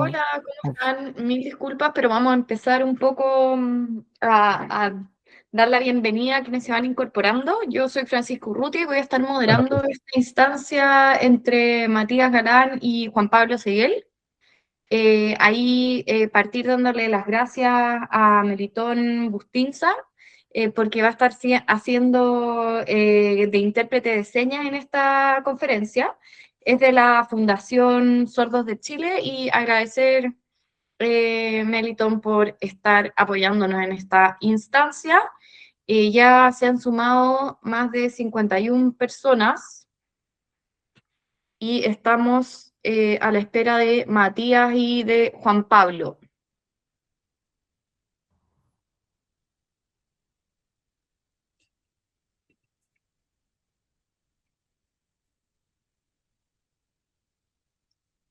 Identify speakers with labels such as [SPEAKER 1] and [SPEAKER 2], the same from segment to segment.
[SPEAKER 1] Hola,
[SPEAKER 2] Hola, ¿cómo
[SPEAKER 1] oh,
[SPEAKER 2] están? Mil disculpas, pero vamos a empezar un poco a dar la bienvenida a quienes se van incorporando. Yo soy Francisco Urrutia y voy a estar
[SPEAKER 1] hola,
[SPEAKER 2] moderando
[SPEAKER 1] pues.
[SPEAKER 2] esta instancia entre Matías Galán y Juan Pablo Seguel. Partir dándole las gracias a Melitón Bustinza, porque va a estar haciendo de intérprete de señas en esta conferencia. Es de la Fundación Sordos de Chile y agradecer, Melitón, por estar apoyándonos en esta instancia. Ya se han sumado más de 51 personas y estamos a la espera de Matías y de Juan Pablo.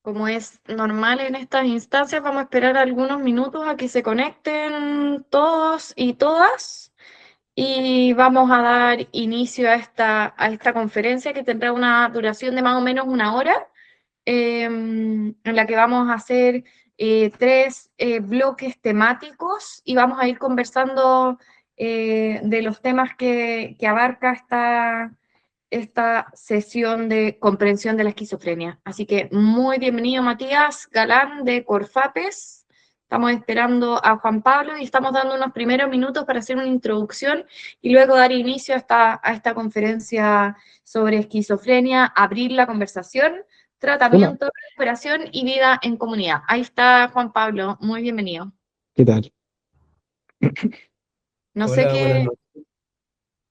[SPEAKER 2] Como es normal en estas instancias, vamos a esperar algunos minutos a que se conecten todos y todas y vamos a dar inicio a esta conferencia que tendrá una duración de más o menos una hora, en la que vamos a hacer tres bloques temáticos y vamos a ir conversando de los temas que abarca esta sesión de comprensión de la esquizofrenia. Así que muy bienvenido, Matías Galán de Corfapes. Estamos esperando a Juan Pablo y estamos dando unos primeros minutos para hacer una introducción y luego dar inicio a esta conferencia sobre esquizofrenia, abrir la conversación,
[SPEAKER 1] Hola,
[SPEAKER 2] tratamiento, recuperación y vida en comunidad. Ahí está Juan Pablo, muy bienvenido.
[SPEAKER 1] ¿qué tal?
[SPEAKER 2] No sé
[SPEAKER 1] Hola, buenas
[SPEAKER 2] qué,
[SPEAKER 1] noches.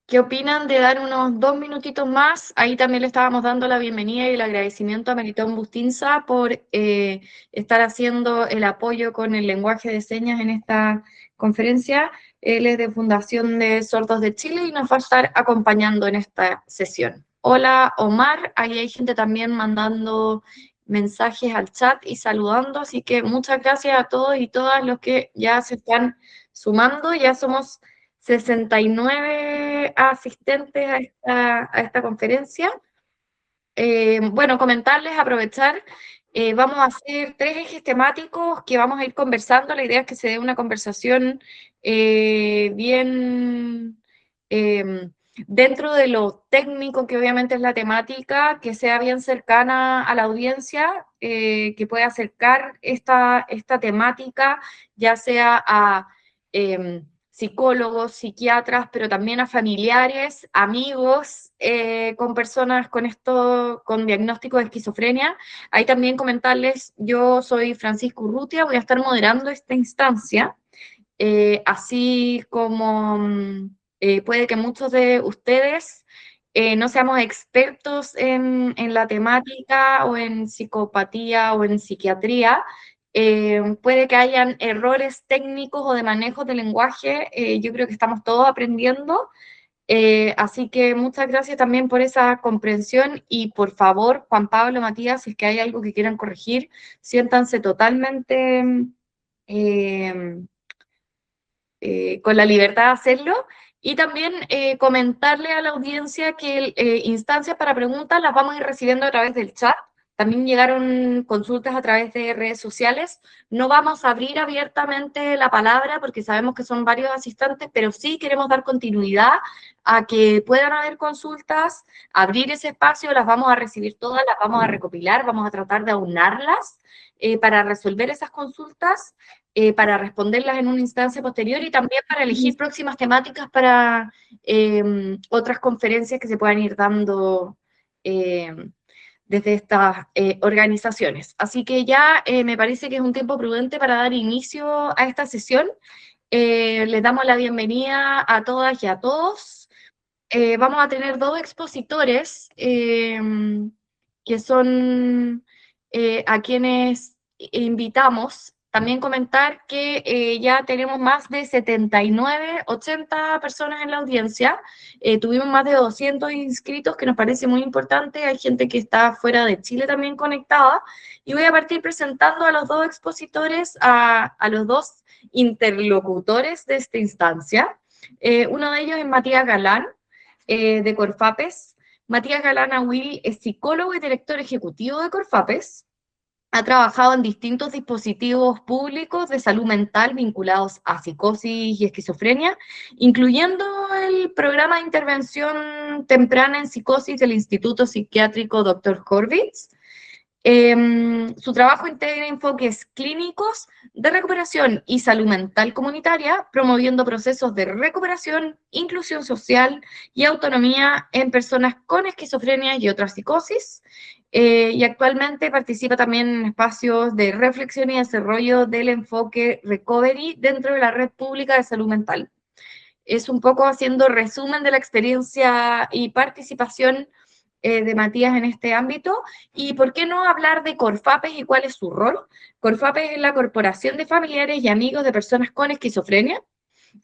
[SPEAKER 2] ¿Qué opinan de dar unos 2 minutitos más? Ahí también le estábamos dando la bienvenida y el agradecimiento a Melitón Bustinza por estar haciendo el apoyo con el lenguaje de señas en esta conferencia. Él es de Fundación de Sordos de Chile y nos va a estar acompañando en esta sesión. Hola, Omar. Ahí hay gente también mandando mensajes al chat y saludando, así que muchas gracias a todos y todas los que ya se están sumando. Ya somos 69 asistentes a esta conferencia. Bueno, comentarles, aprovechar, vamos a hacer tres ejes temáticos que vamos a ir conversando. La idea es que se dé una conversación bien eh, dentro de lo técnico, que obviamente es la temática, que sea bien cercana a la audiencia, que pueda acercar esta temática, ya sea a psicólogos, psiquiatras, pero también a familiares, amigos, con personas con diagnóstico de esquizofrenia. Ahí también comentarles, yo soy Francisco Urrutia, voy a estar moderando esta instancia, así como puede que muchos de ustedes no seamos expertos en la temática o en psicopatía o en psiquiatría. Puede que hayan errores técnicos o de manejo de lenguaje. Yo creo que estamos todos aprendiendo. Así que muchas gracias también por esa comprensión y por favor, Juan Pablo, Matías, si es que hay algo que quieran corregir, siéntanse totalmente eh, con la libertad de hacerlo. Y también comentarle a la audiencia que instancias para preguntas las vamos a ir recibiendo a través del chat. También llegaron consultas a través de redes sociales. No vamos a abrir abiertamente la palabra porque sabemos que son varios asistentes, pero sí queremos dar continuidad a que puedan haber consultas, abrir ese espacio, las vamos a recibir todas, las vamos a recopilar, vamos a tratar de aunarlas para resolver esas consultas, para responderlas en una instancia posterior y también para elegir próximas temáticas para otras conferencias que se puedan ir dando eh, desde estas organizaciones. Así que ya me parece que es un tiempo prudente para dar inicio a esta sesión. Les damos la bienvenida a todas y a todos. Vamos a tener dos expositores que son a quienes invitamos. También comentar que ya tenemos más de 79, 80 personas en la audiencia. Tuvimos más de 200 inscritos, que nos parece muy importante. Hay gente que está fuera de Chile también conectada. Y voy a partir presentando a los dos expositores, a los dos interlocutores de esta instancia. Uno de ellos es Matías Galán, de Corfapes. Matías Galán Will es psicólogo y director ejecutivo de Corfapes. Ha trabajado en distintos dispositivos públicos de salud mental vinculados a psicosis y esquizofrenia, incluyendo el programa de intervención temprana en psicosis del Instituto Psiquiátrico Dr. Horvitz. Su trabajo integra enfoques clínicos de recuperación y salud mental comunitaria, promoviendo procesos de recuperación, inclusión social y autonomía en personas con esquizofrenia y otras psicosis. Y actualmente participa también en espacios de reflexión y desarrollo del enfoque recovery dentro de la red pública de salud mental. Es un poco haciendo resumen de la experiencia y participación de Matías en este ámbito. ¿Y por qué no hablar de Corfapes y cuál es su rol? Corfapes es la Corporación de Familiares y Amigos de Personas con Esquizofrenia.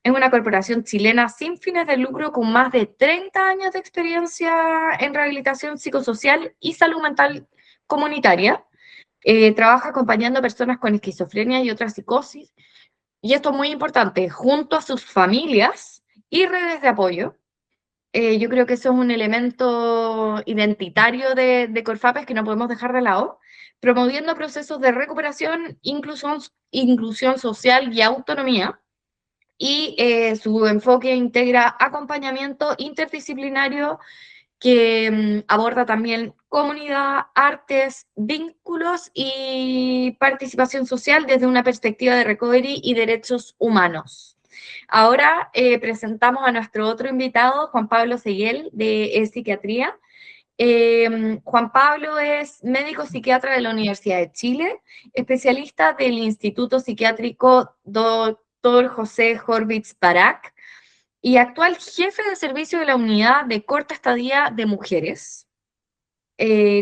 [SPEAKER 2] Es una corporación chilena sin fines de lucro con más de 30 años de experiencia en rehabilitación psicosocial y salud mental comunitaria. Trabaja acompañando a personas con esquizofrenia y otras psicosis, y esto es muy importante, junto a sus familias y redes de apoyo. Yo creo que eso es un elemento identitario de Corfapes que no podemos dejar de lado, promoviendo procesos de recuperación, inclusión social y autonomía. Y su enfoque integra acompañamiento interdisciplinario que aborda también comunidad, artes, vínculos y participación social desde una perspectiva de recovery y derechos humanos. Ahora presentamos a nuestro otro invitado, Juan Pablo Seguel, de Psiquiatría. Juan Pablo es médico psiquiatra de la Universidad de Chile, especialista del Instituto Psiquiátrico Dr. José Horvitz Barak, y actual jefe de servicio de la unidad de corta estadía de mujeres.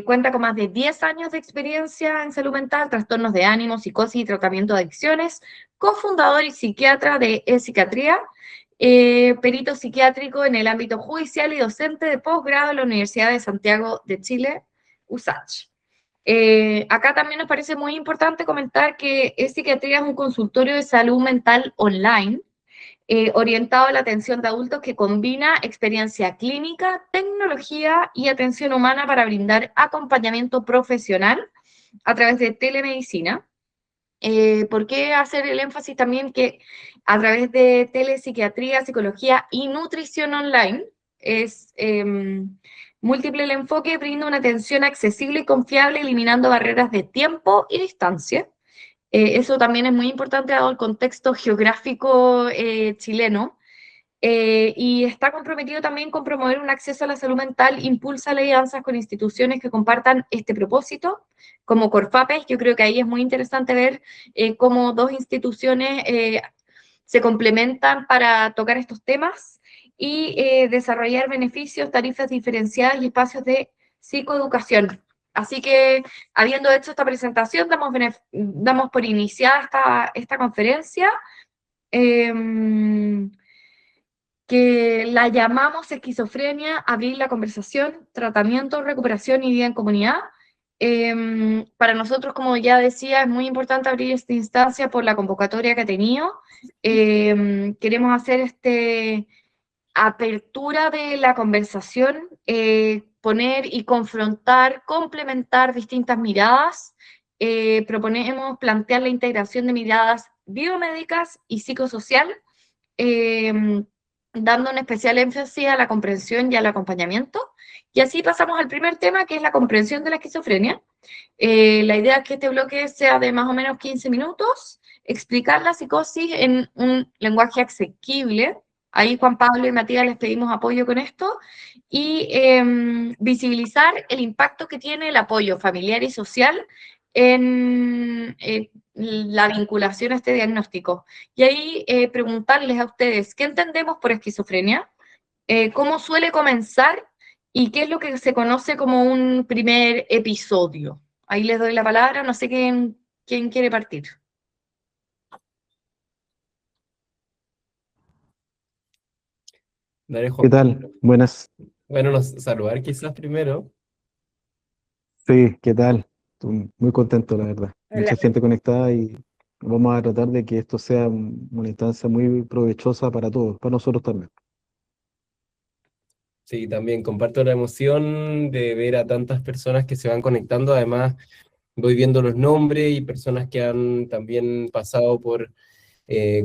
[SPEAKER 2] Cuenta con más de 10 años de experiencia en salud mental, trastornos de ánimo, psicosis y tratamiento de adicciones, cofundador y psiquiatra de psiquiatría, perito psiquiátrico en el ámbito judicial y docente de posgrado en la Universidad de Santiago de Chile, USACH. Acá también nos parece muy importante comentar que psiquiatría es un consultorio de salud mental online orientado a la atención de adultos que combina experiencia clínica, tecnología y atención humana para brindar acompañamiento profesional a través de telemedicina. ¿Por qué hacer el énfasis también que a través de telepsiquiatría, psicología y nutrición online es múltiple el enfoque, brinda una atención accesible y confiable, eliminando barreras de tiempo y distancia? Eso también es muy importante dado el contexto geográfico chileno. Y está comprometido también con promover un acceso a la salud mental, impulsa alianzas con instituciones que compartan este propósito, como Corfapes. Yo creo que ahí es muy interesante ver cómo dos instituciones se complementan para tocar estos temas y desarrollar beneficios, tarifas diferenciadas y espacios de psicoeducación. Así que, habiendo hecho esta presentación, damos por iniciada esta conferencia. Eh, que la llamamos esquizofrenia, abrir la conversación, tratamiento, recuperación y vida en comunidad. Para nosotros, como ya decía, es muy importante abrir esta instancia por la convocatoria que ha tenido. Queremos hacer apertura de la conversación, poner y confrontar, complementar distintas miradas. Proponemos plantear la integración de miradas biomédicas y psicosocial, eh, dando un especial énfasis a la comprensión y al acompañamiento. Y así pasamos al primer tema, que es la comprensión de la esquizofrenia. La idea es que este bloque sea de más o menos 15 minutos, explicar la psicosis en un lenguaje asequible. Ahí Juan Pablo y Matías les pedimos apoyo con esto, y visibilizar el impacto que tiene el apoyo familiar y social en la vinculación a este diagnóstico. Y ahí preguntarles a ustedes, ¿qué entendemos por esquizofrenia? ¿Cómo suele comenzar? ¿Y qué es lo que se conoce como un primer episodio? Ahí les doy la palabra, no sé quién quiere partir.
[SPEAKER 1] Dale,
[SPEAKER 3] ¿Qué
[SPEAKER 1] Juan
[SPEAKER 3] tal?
[SPEAKER 1] Pablo.
[SPEAKER 3] Buenas.
[SPEAKER 1] Bueno, saludar quizás primero.
[SPEAKER 3] Sí, ¿qué tal? Estoy muy contento, la verdad.
[SPEAKER 2] Hola.
[SPEAKER 3] Mucha gente conectada y vamos a tratar de que esto sea una instancia muy provechosa para todos, para nosotros también.
[SPEAKER 1] Sí, también comparto la emoción de ver a tantas personas que se van conectando. Además, voy viendo los nombres y personas que han también pasado por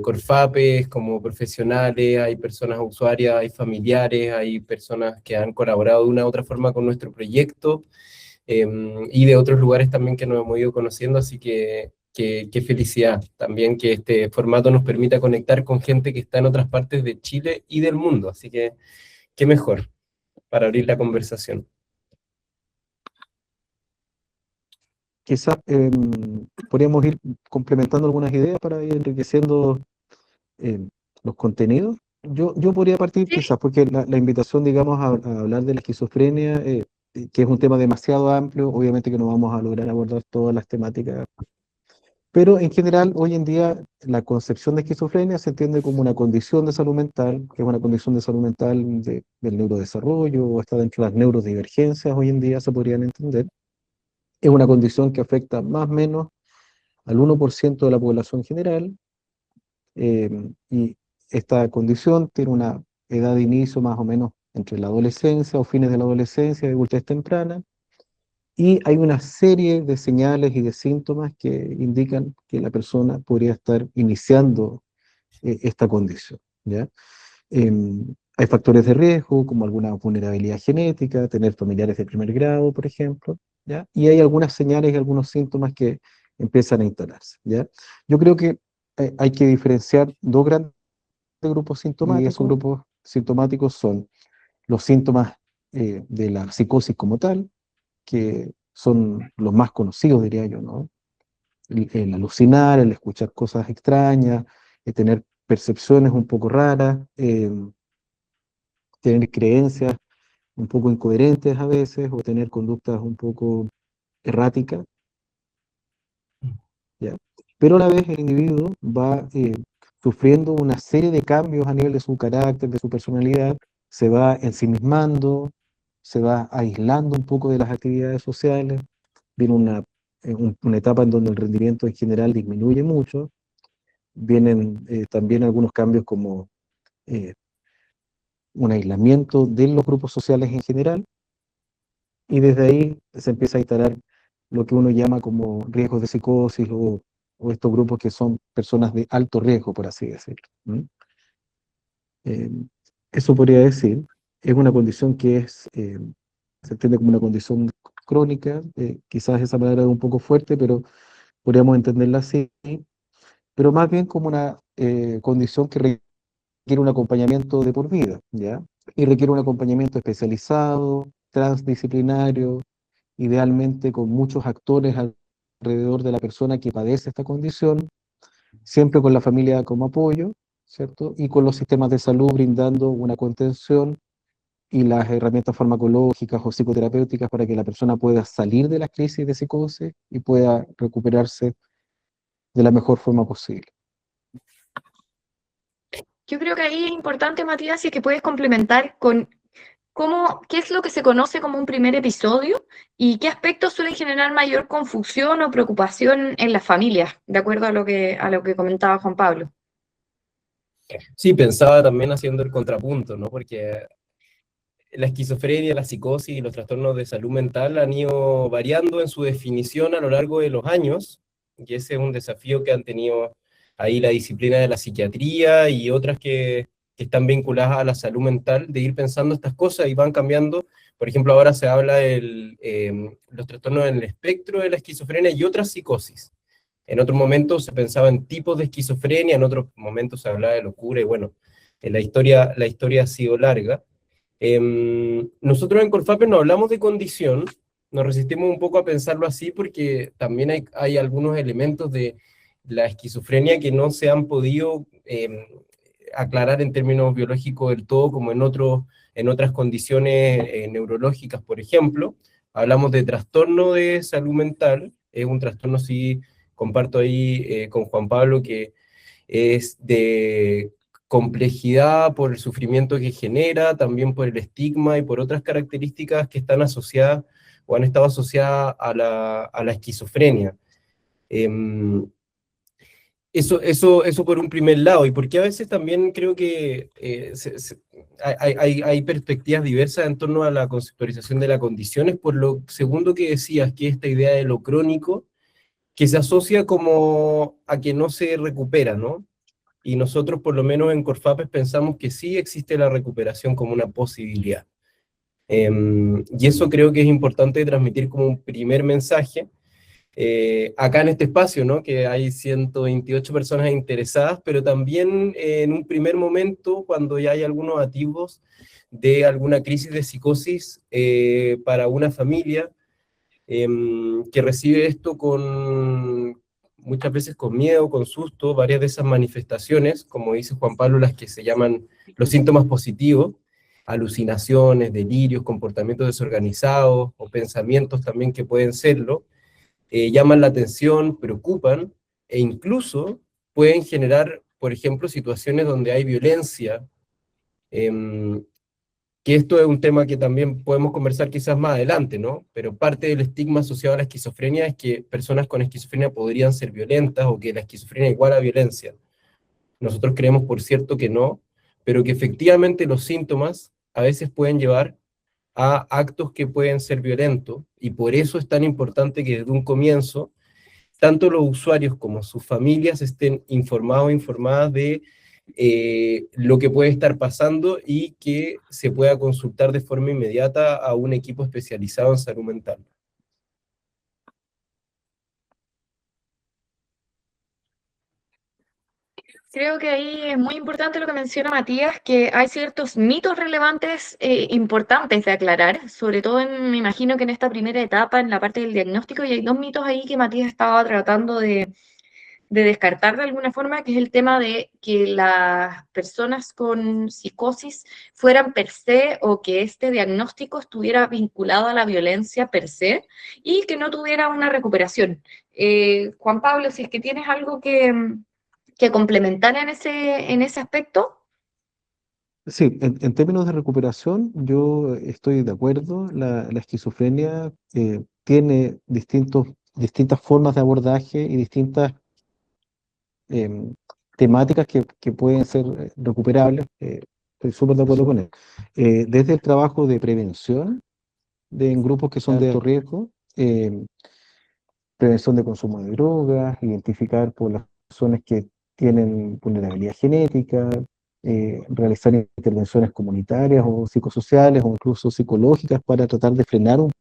[SPEAKER 1] Corfapes como profesionales, hay personas usuarias, hay familiares, hay personas que han colaborado de una u otra forma con nuestro proyecto, y de otros lugares también que nos hemos ido conociendo, así que qué felicidad también que este formato nos permita conectar con gente que está en otras partes de Chile y del mundo, así que qué mejor para abrir la conversación.
[SPEAKER 3] Quizás podríamos ir complementando algunas ideas para ir enriqueciendo eh, los contenidos. Yo podría partir
[SPEAKER 2] Sí,
[SPEAKER 3] quizás, porque la invitación, digamos, a hablar de la esquizofrenia, que es un tema demasiado amplio, obviamente que no vamos a lograr abordar todas las temáticas, pero en general, hoy en día, la concepción de esquizofrenia se entiende como una condición de salud mental, que es una condición de salud mental del neurodesarrollo, o está dentro de las neurodivergencias, hoy en día se podrían entender. Es una condición que afecta más o menos al 1% de la población general, y esta condición tiene una edad de inicio más o menos entre la adolescencia o fines de la adolescencia y adultez temprana, y hay una serie de señales y de síntomas que indican que la persona podría estar iniciando esta condición, ¿ya? Hay factores de riesgo, como alguna vulnerabilidad genética, tener familiares de primer grado, por ejemplo, ¿ya? Y hay algunas señales y algunos síntomas que empiezan a instalarse, ¿ya? Yo creo que hay que diferenciar dos grandes grupos sintomáticos, y esos grupos sintomáticos son los síntomas de la psicosis como tal, que son los más conocidos, diría yo, ¿no? El alucinar, el escuchar cosas extrañas, el tener percepciones un poco raras, tener creencias un poco incoherentes a veces, o tener conductas un poco erráticas, ¿ya? Pero a la vez el individuo va sufriendo una serie de cambios a nivel de su carácter, de su personalidad, se va ensimismando, se va aislando un poco de las actividades sociales, viene una etapa en donde el rendimiento en general disminuye mucho, vienen también algunos cambios como eh, un aislamiento de los grupos sociales en general, y desde ahí se empieza a instalar lo que uno llama como riesgos de psicosis, o estos grupos que son personas de alto riesgo, por así decirlo. ¿Mm? Eh, Eso podría decir, es una condición que se entiende como una condición crónica, quizás esa palabra es un poco fuerte, pero podríamos entenderla así, pero más bien como una condición que requiere un acompañamiento de por vida, ¿ya? Y requiere un acompañamiento especializado, transdisciplinario, idealmente con muchos actores alrededor de la persona que padece esta condición, siempre con la familia como apoyo, ¿cierto? Y con los sistemas de salud brindando una contención y las herramientas farmacológicas o psicoterapéuticas para que la persona pueda salir de la crisis de psicosis y pueda recuperarse de la mejor forma posible.
[SPEAKER 2] yo creo que ahí es importante, Matías, si es que puedes complementar con qué es lo que se conoce como un primer episodio y qué aspectos suelen generar mayor confusión o preocupación en las familias, de acuerdo a lo que comentaba Juan Pablo.
[SPEAKER 1] Sí, pensaba también haciendo el contrapunto, ¿no? Porque la esquizofrenia, la psicosis y los trastornos de salud mental han ido variando en su definición a lo largo de los años, y ese es un desafío que han tenido ahí la disciplina de la psiquiatría y otras que están vinculadas a la salud mental, de ir pensando estas cosas y van cambiando. Por ejemplo, ahora se habla de los trastornos en el espectro de la esquizofrenia y otras psicosis. En otros momentos se pensaba en tipos de esquizofrenia, en otros momentos se hablaba de locura, y bueno, la historia ha sido larga. Nosotros en Colfape no hablamos de condición, nos resistimos un poco a pensarlo así porque también hay algunos elementos de la esquizofrenia que no se han podido aclarar en términos biológicos del todo, como en otras condiciones neurológicas, por ejemplo. Hablamos de trastorno de salud mental, es un trastorno, sí, comparto ahí con Juan Pablo, que es de complejidad por el sufrimiento que genera, también por el estigma y por otras características que están asociadas o han estado asociadas a la esquizofrenia. Eso por un primer lado, y porque a veces también creo que hay perspectivas diversas en torno a la conceptualización de las condiciones, por lo segundo que decías, que esta idea de lo crónico, que se asocia como a que no se recupera, ¿no? Y nosotros, por lo menos en Corfapes, pensamos que sí existe la recuperación como una posibilidad. Y eso creo que es importante transmitir como un primer mensaje, acá en este espacio, ¿no? Que hay 128 personas interesadas, pero también en un primer momento, cuando ya hay algunos atisbos de alguna crisis de psicosis para una familia que recibe esto con muchas veces con miedo, con susto, varias de esas manifestaciones, como dice Juan Pablo, las que se llaman los síntomas positivos, alucinaciones, delirios, comportamientos desorganizados o pensamientos también que pueden serlo, llaman la atención, preocupan e incluso pueden generar, por ejemplo, situaciones donde hay violencia, que esto es un tema que también podemos conversar quizás más adelante, ¿no? Pero parte del estigma asociado a la esquizofrenia es que personas con esquizofrenia podrían ser violentas o que la esquizofrenia igual a violencia. Nosotros creemos, por cierto, que no, pero que efectivamente los síntomas a veces pueden llevar a actos que pueden ser violentos, y por eso es tan importante que desde un comienzo, tanto los usuarios como sus familias estén informados o informadas de lo que puede estar pasando y que se pueda consultar de forma inmediata a un equipo especializado en salud mental.
[SPEAKER 2] Creo que ahí es muy importante lo que menciona Matías, que hay ciertos mitos relevantes importantes de aclarar, sobre todo me imagino que en esta primera etapa, en la parte del diagnóstico, y hay dos mitos ahí que Matías estaba tratando de descartar de alguna forma, que es el tema de que las personas con psicosis fueran per se, o que este diagnóstico estuviera vinculado a la violencia per se, y que no tuviera una recuperación. Juan Pablo, si es que tienes algo que complementar en ese aspecto.
[SPEAKER 3] Sí, en términos de recuperación, yo estoy de acuerdo. La esquizofrenia tiene distintas formas de abordaje y distintas em, temáticas que pueden ser recuperables. Estoy súper de acuerdo con él. Desde el trabajo de prevención en grupos que son de alto riesgo, prevención de consumo de drogas, identificar por las personas que tienen vulnerabilidad genética, realizar intervenciones comunitarias o psicosociales o incluso psicológicas para tratar de frenar un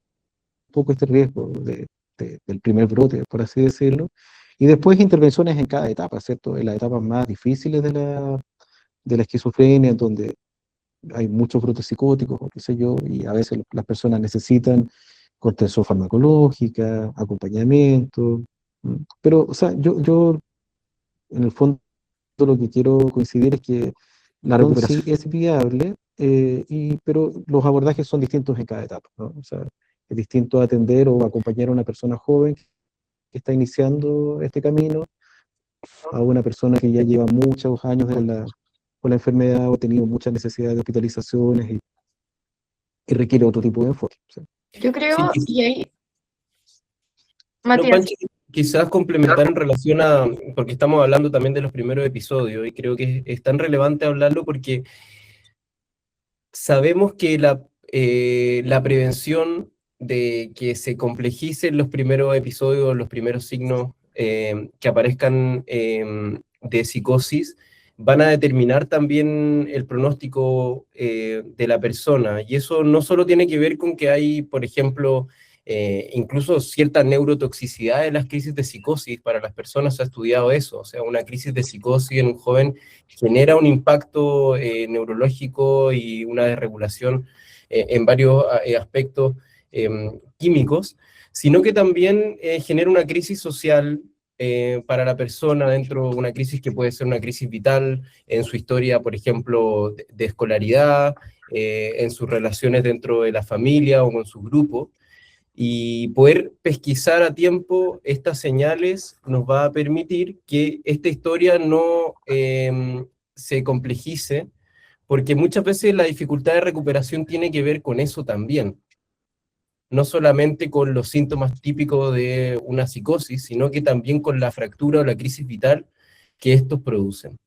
[SPEAKER 3] poco este riesgo del primer brote, por así decirlo. Y después intervenciones en cada etapa, ¿cierto? En las etapas más difíciles de la esquizofrenia, en donde hay muchos brotes psicóticos, o qué sé yo, y a veces las personas necesitan contención farmacológica, acompañamiento. Pero, o sea, yo en el fondo lo que quiero coincidir es que la recuperación sí es viable, pero los abordajes son distintos en cada etapa, ¿no? O sea, es distinto atender o acompañar a una persona joven que está iniciando este camino a una persona que ya lleva muchos años con la enfermedad o ha tenido muchas necesidades de hospitalizaciones y requiere otro tipo de enfoque. ¿Sí?
[SPEAKER 2] Yo creo,
[SPEAKER 1] Sí,
[SPEAKER 2] y ahí,
[SPEAKER 1] no,
[SPEAKER 2] Matías,
[SPEAKER 1] Panchi, quizás complementar en relación a, porque estamos hablando también de los primeros episodios, y creo que es tan relevante hablarlo porque sabemos que la prevención de que se complejicen los primeros episodios, los primeros signos que aparezcan de psicosis, van a determinar también el pronóstico de la persona. Y eso no solo tiene que ver con que hay, por ejemplo, incluso cierta neurotoxicidad en las crisis de psicosis para las personas. Se ha estudiado eso, o sea, una crisis de psicosis en un joven genera un impacto neurológico y una desregulación en varios aspectos químicos, sino que también genera una crisis social para la persona, dentro de una crisis que puede ser una crisis vital en su historia, por ejemplo, de escolaridad, en sus relaciones dentro de la familia o con su grupo. Y poder pesquisar a tiempo estas señales nos va a permitir que esta historia no se complejice, porque muchas veces la dificultad de recuperación tiene que ver con eso también, no solamente con los síntomas típicos de una psicosis, sino que también con la fractura o la crisis vital que estos producen.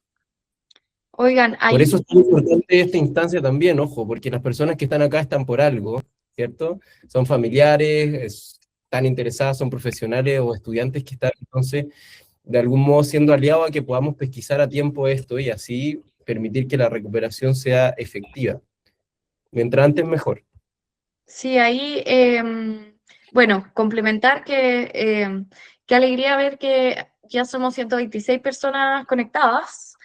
[SPEAKER 2] Oigan,
[SPEAKER 1] Por eso
[SPEAKER 2] ahí
[SPEAKER 1] es tan importante esta instancia también, ojo, porque las personas que están acá están por algo, ¿cierto? Son familiares, están interesadas, son profesionales o estudiantes que están, entonces, de algún modo siendo aliados a que podamos pesquisar a tiempo esto y así permitir que la recuperación sea efectiva. Mientras antes, mejor.
[SPEAKER 2] sí, ahí, bueno, complementar que qué alegría ver que ya somos 126 personas conectadas.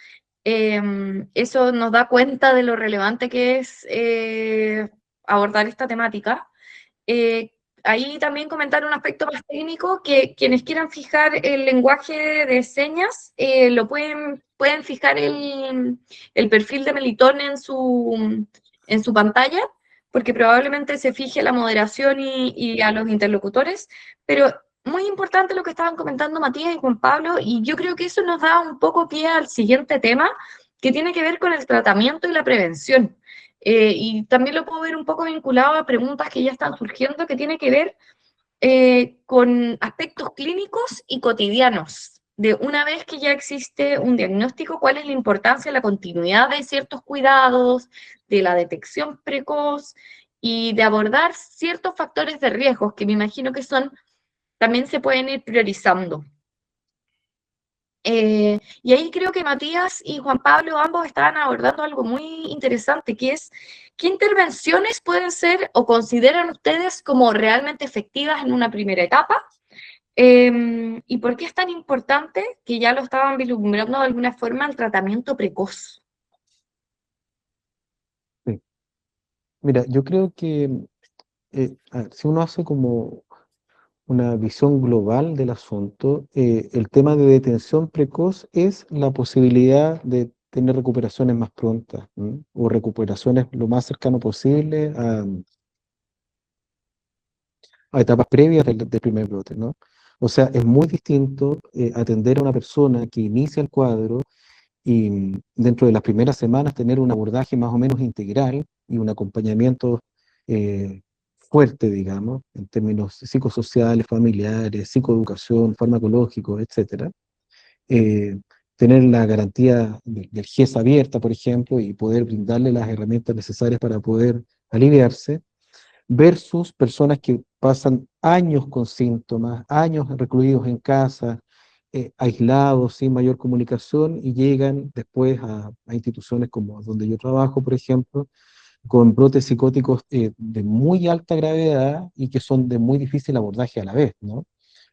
[SPEAKER 2] Eso nos da cuenta de lo relevante que es abordar esta temática. Eh, Ahí también comentar un aspecto más técnico, que quienes quieran fijar el lenguaje de señas, pueden fijar el perfil de Melitón en su pantalla, porque probablemente se fije la moderación y a los interlocutores, pero muy importante lo que estaban comentando Matías y Juan Pablo, y yo creo que eso nos da un poco pie al siguiente tema, que tiene que ver con el tratamiento y la prevención. Y también lo puedo ver un poco vinculado a preguntas que ya están surgiendo, que tiene que ver con aspectos clínicos y cotidianos. De una vez que ya existe un diagnóstico, cuál es la importancia de la continuidad de ciertos cuidados, de la detección precoz y de abordar ciertos factores de riesgo que me imagino que también se pueden ir priorizando. Y ahí creo que Matías y Juan Pablo ambos estaban abordando algo muy interesante, que es qué intervenciones pueden ser o consideran ustedes como realmente efectivas en una primera etapa, y por qué es tan importante, que ya lo estaban vislumbrando de alguna forma, el tratamiento precoz.
[SPEAKER 3] Sí. Mira, yo creo que a ver, si uno hace como una visión global del asunto, el tema de detención precoz es la posibilidad de tener recuperaciones más prontas, ¿m? O recuperaciones lo más cercano posible a etapas previas del primer brote, ¿no? O sea, es muy distinto atender a una persona que inicia el cuadro y dentro de las primeras semanas tener un abordaje más o menos integral y un acompañamiento eh, fuerte, digamos, en términos psicosociales, familiares, psicoeducación, farmacológico, etcétera. Eh, Tener la garantía del GES abierta, por ejemplo, y poder brindarle las herramientas necesarias para poder aliviarse, versus personas que pasan años con síntomas, años recluidos en casa, aislados, sin mayor comunicación, y llegan después a instituciones como donde yo trabajo, por ejemplo, con brotes psicóticos de muy alta gravedad y que son de muy difícil abordaje a la vez, ¿no?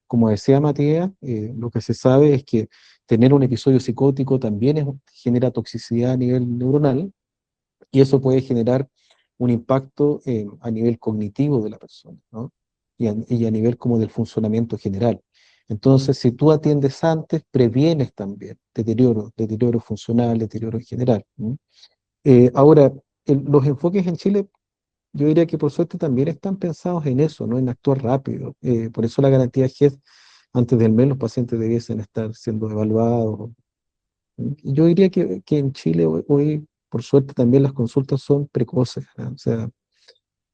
[SPEAKER 3] Como decía Matías, lo que se sabe es que tener un episodio psicótico también genera toxicidad a nivel neuronal, y eso puede generar un impacto a nivel cognitivo de la persona, ¿no? Y a nivel como del funcionamiento general. Entonces, si tú atiendes antes, previenes también deterioro funcional, deterioro en general, ¿no? Ahora, los enfoques en Chile, yo diría que por suerte también están pensados en eso, ¿no? En actuar rápido. Por eso la garantía GES, antes del mes los pacientes debiesen estar siendo evaluados. Yo diría que en Chile hoy, por suerte, también las consultas son precoces, ¿no? O sea,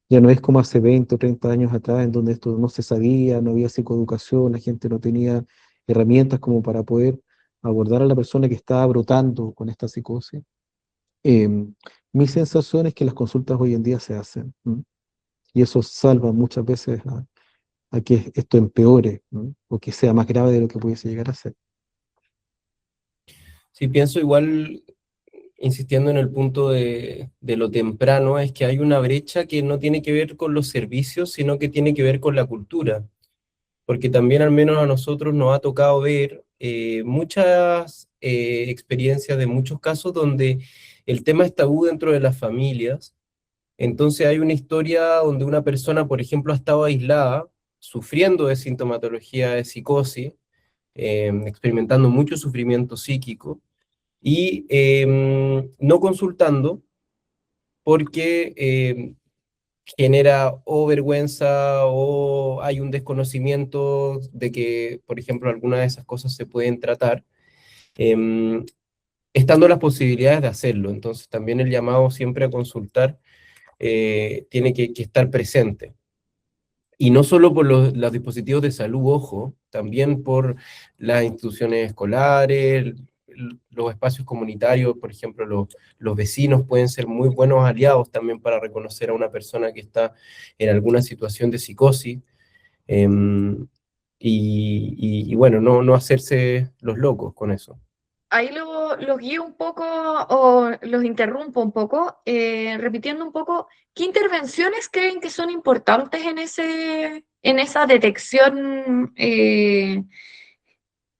[SPEAKER 3] ya no es como hace 20 o 30 años atrás, en donde esto no se sabía, no había psicoeducación, la gente no tenía herramientas como para poder abordar a la persona que estaba brotando con esta psicosis. Mi sensación es que las consultas hoy en día se hacen, ¿no? Y eso salva muchas veces a que esto empeore, ¿no? O que sea más grave de lo que pudiese llegar a ser.
[SPEAKER 1] Sí, pienso igual, insistiendo en el punto de lo temprano, es que hay una brecha que no tiene que ver con los servicios, sino que tiene que ver con la cultura, porque también al menos a nosotros nos ha tocado ver muchas experiencias de muchos casos donde el tema es tabú dentro de las familias. Entonces hay una historia donde una persona, por ejemplo, ha estado aislada, sufriendo de sintomatología de psicosis, experimentando mucho sufrimiento psíquico, y no consultando porque genera o vergüenza o hay un desconocimiento de que, por ejemplo, algunas de esas cosas se pueden tratar, em, estando las posibilidades de hacerlo. Entonces también el llamado siempre a consultar tiene que estar presente. Y no solo por los dispositivos de salud, ojo, también por las instituciones escolares, los espacios comunitarios, por ejemplo, los vecinos pueden ser muy buenos aliados también para reconocer a una persona que está en alguna situación de psicosis. Y bueno, no hacerse los locos con eso.
[SPEAKER 2] Ahí los guío un poco o los interrumpo un poco, repitiendo un poco, ¿qué intervenciones creen que son importantes en esa detección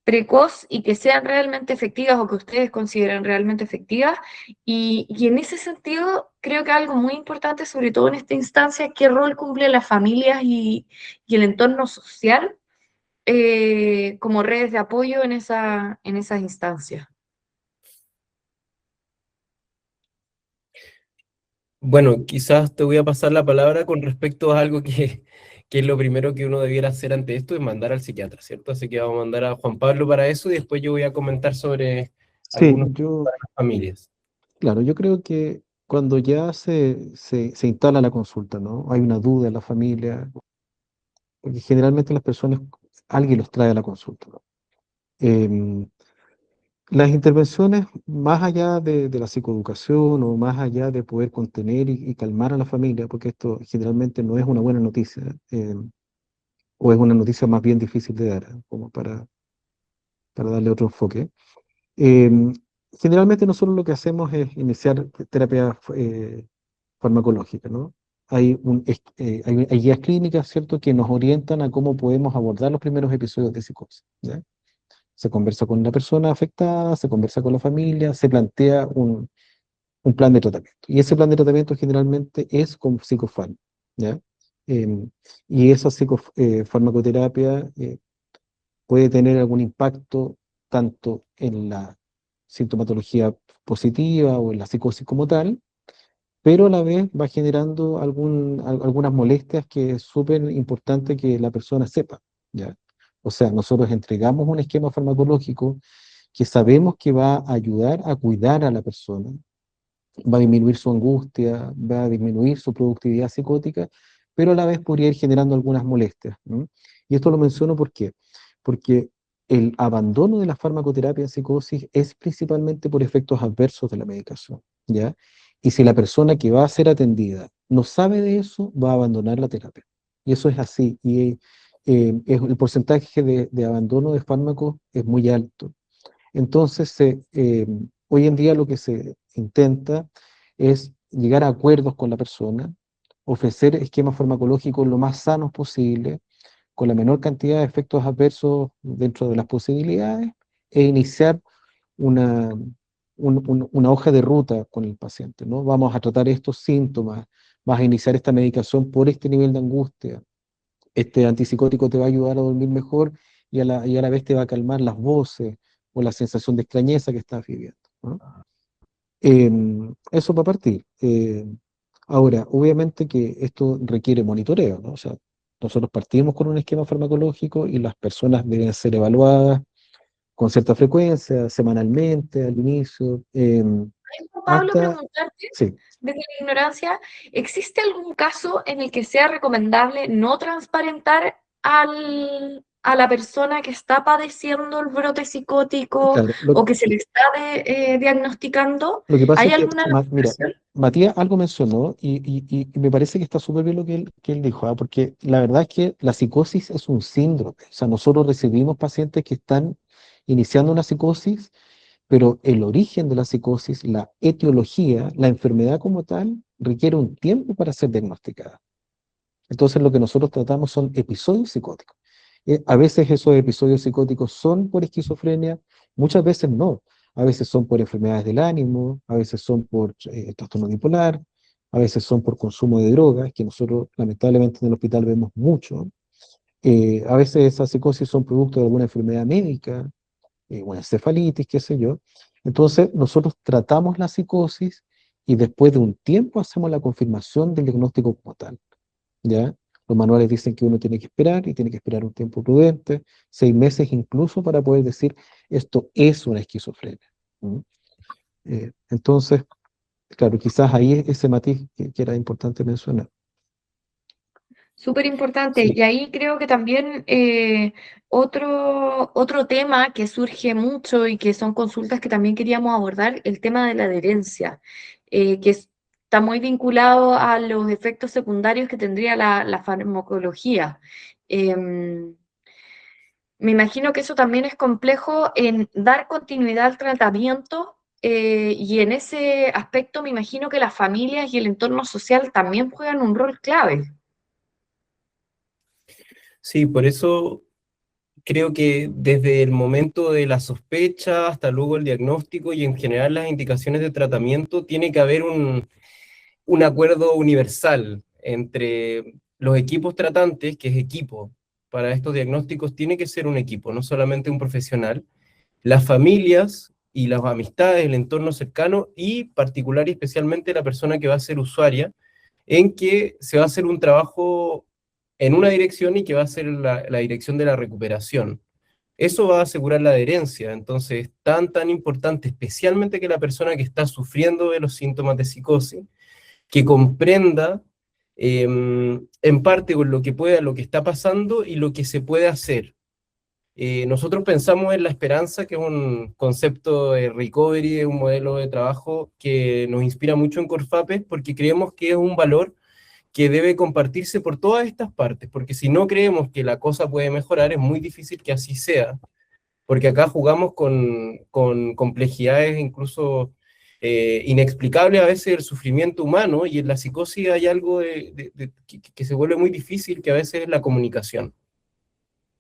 [SPEAKER 2] precoz y que sean realmente efectivas o que ustedes consideren realmente efectivas? Y en ese sentido, creo que algo muy importante, sobre todo en esta instancia, qué rol cumplen las familias y el entorno social como redes de apoyo en esas instancias.
[SPEAKER 1] Bueno, quizás te voy a pasar la palabra con respecto a algo que es lo primero que uno debiera hacer ante esto, es mandar al psiquiatra, ¿cierto? Así que vamos a mandar a Juan Pablo para eso y después yo voy a comentar sobre
[SPEAKER 3] Sí,
[SPEAKER 1] algunos para las familias.
[SPEAKER 3] claro, yo creo que cuando ya se instala la consulta, ¿no? Hay una duda en la familia, porque generalmente las personas, alguien los trae a la consulta, ¿no? Em, las intervenciones, más allá de la psicoeducación o más allá de poder contener y calmar a la familia, porque esto generalmente no es una buena noticia, o es una noticia más bien difícil de dar, como para darle otro enfoque. Em, Generalmente nosotros lo que hacemos es iniciar terapia farmacológica, ¿no? Hay guías clínicas, ¿cierto?, que nos orientan a cómo podemos abordar los primeros episodios de psicosis, ¿ya? Se conversa con la persona afectada, se conversa con la familia, se plantea un plan de tratamiento. Y ese plan de tratamiento generalmente es con psicofármaco, ¿ya? Y esa psicofarmacoterapia puede tener algún impacto tanto en la sintomatología positiva o en la psicosis como tal, pero a la vez va generando algunas molestias que es súper importante que la persona sepa, ¿ya? O sea, nosotros entregamos un esquema farmacológico que sabemos que va a ayudar a cuidar a la persona, va a disminuir su angustia, va a disminuir su productividad psicótica, pero a la vez podría ir generando algunas molestias, ¿no? Y esto lo menciono ¿por qué? Porque el abandono de la farmacoterapia en psicosis es principalmente por efectos adversos de la medicación, ¿ya? Y si la persona que va a ser atendida no sabe de eso, va a abandonar la terapia. Y eso es así. Y el porcentaje de abandono de fármacos es muy alto. Entonces, hoy en día lo que se intenta es llegar a acuerdos con la persona, ofrecer esquemas farmacológicos lo más sanos posible, con la menor cantidad de efectos adversos dentro de las posibilidades, e iniciar una, una hoja de ruta con el paciente, ¿no? Vamos a tratar estos síntomas, vas a iniciar esta medicación por este nivel de angustia, este antipsicótico te va a ayudar a dormir mejor y a la vez te va a calmar las voces o la sensación de extrañeza que estás viviendo, ¿no? Eso para partir. Ahora, obviamente que esto requiere monitoreo, ¿no? O sea, nosotros partimos con un esquema farmacológico y las personas deben ser evaluadas con cierta frecuencia, semanalmente, al inicio,
[SPEAKER 2] Pablo,
[SPEAKER 3] hasta,
[SPEAKER 2] preguntarte,
[SPEAKER 3] sí.
[SPEAKER 2] desde la ignorancia, ¿existe algún caso en el que sea recomendable no transparentar a la persona que está padeciendo el brote psicótico
[SPEAKER 3] Claro,
[SPEAKER 2] o que se le está diagnosticando?
[SPEAKER 3] lo que pasa
[SPEAKER 2] ¿Hay
[SPEAKER 3] es que,
[SPEAKER 2] alguna
[SPEAKER 3] mira,
[SPEAKER 2] recomendación?
[SPEAKER 3] Matías algo mencionó y me parece que está súper bien lo que él dijo, ¿ah? Porque la verdad es que la psicosis es un síndrome. O sea, nosotros recibimos pacientes que están iniciando una psicosis, pero el origen de la psicosis, la etiología, la enfermedad como tal, requiere un tiempo para ser diagnosticada. Entonces, lo que nosotros tratamos son episodios psicóticos. A veces esos episodios psicóticos son por esquizofrenia, muchas veces no. A veces son por enfermedades del ánimo, a veces son por trastorno bipolar, a veces son por consumo de drogas, que nosotros lamentablemente en el hospital vemos mucho. A veces esas psicosis son producto de alguna enfermedad médica, una encefalitis, qué sé yo. Entonces, nosotros tratamos la psicosis y después de un tiempo hacemos la confirmación del diagnóstico como tal. ¿Ya? Los manuales dicen que uno tiene que esperar y tiene que esperar un tiempo prudente, 6 meses incluso, para poder decir esto es una esquizofrenia. ¿Mm? Entonces, claro, quizás ahí ese matiz que era importante mencionar.
[SPEAKER 2] Súper importante.
[SPEAKER 1] Sí,
[SPEAKER 2] Y ahí creo que también otro tema que surge mucho y que son consultas que también queríamos abordar, el tema de la adherencia, está muy vinculado a los efectos secundarios que tendría la farmacología. Em, Me imagino que eso también es complejo en dar continuidad al tratamiento, y en ese aspecto me imagino que las familias y el entorno social también juegan un rol clave.
[SPEAKER 1] sí, por eso creo que desde el momento de la sospecha hasta luego el diagnóstico y en general las indicaciones de tratamiento, tiene que haber un acuerdo universal entre los equipos tratantes, que es equipo. Para estos diagnósticos tiene que ser un equipo, no solamente un profesional, las familias y las amistades, el entorno cercano y particular y especialmente la persona que va a ser usuaria, en que se va a hacer un trabajo en una dirección y que va a ser la dirección de la recuperación. Eso va a asegurar la adherencia. Entonces, tan importante, especialmente que la persona que está sufriendo de los síntomas de psicosis, que comprenda en parte con lo que pueda, lo que está pasando y lo que se puede hacer. Nosotros pensamos en la esperanza, que es un concepto de recovery, es un modelo de trabajo que nos inspira mucho en Corfapes, porque creemos que es un valor que debe compartirse por todas estas partes, porque si no creemos que la cosa puede mejorar, es muy difícil que así sea, porque acá jugamos con complejidades incluso inexplicables a veces del sufrimiento humano, y en la psicosis hay algo que se vuelve muy difícil, que a veces es la comunicación.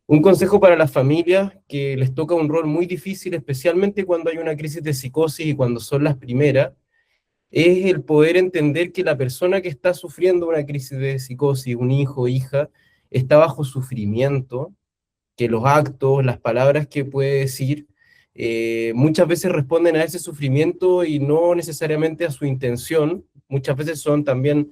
[SPEAKER 1] Un consejo para las familias que les toca un rol muy difícil, especialmente cuando hay una crisis de psicosis y cuando son las primeras, es el poder entender que la persona que está sufriendo una crisis de psicosis, un hijo o hija, está bajo sufrimiento, que los actos, las palabras que puede decir, muchas veces responden a ese sufrimiento y no necesariamente a su intención. Muchas veces son también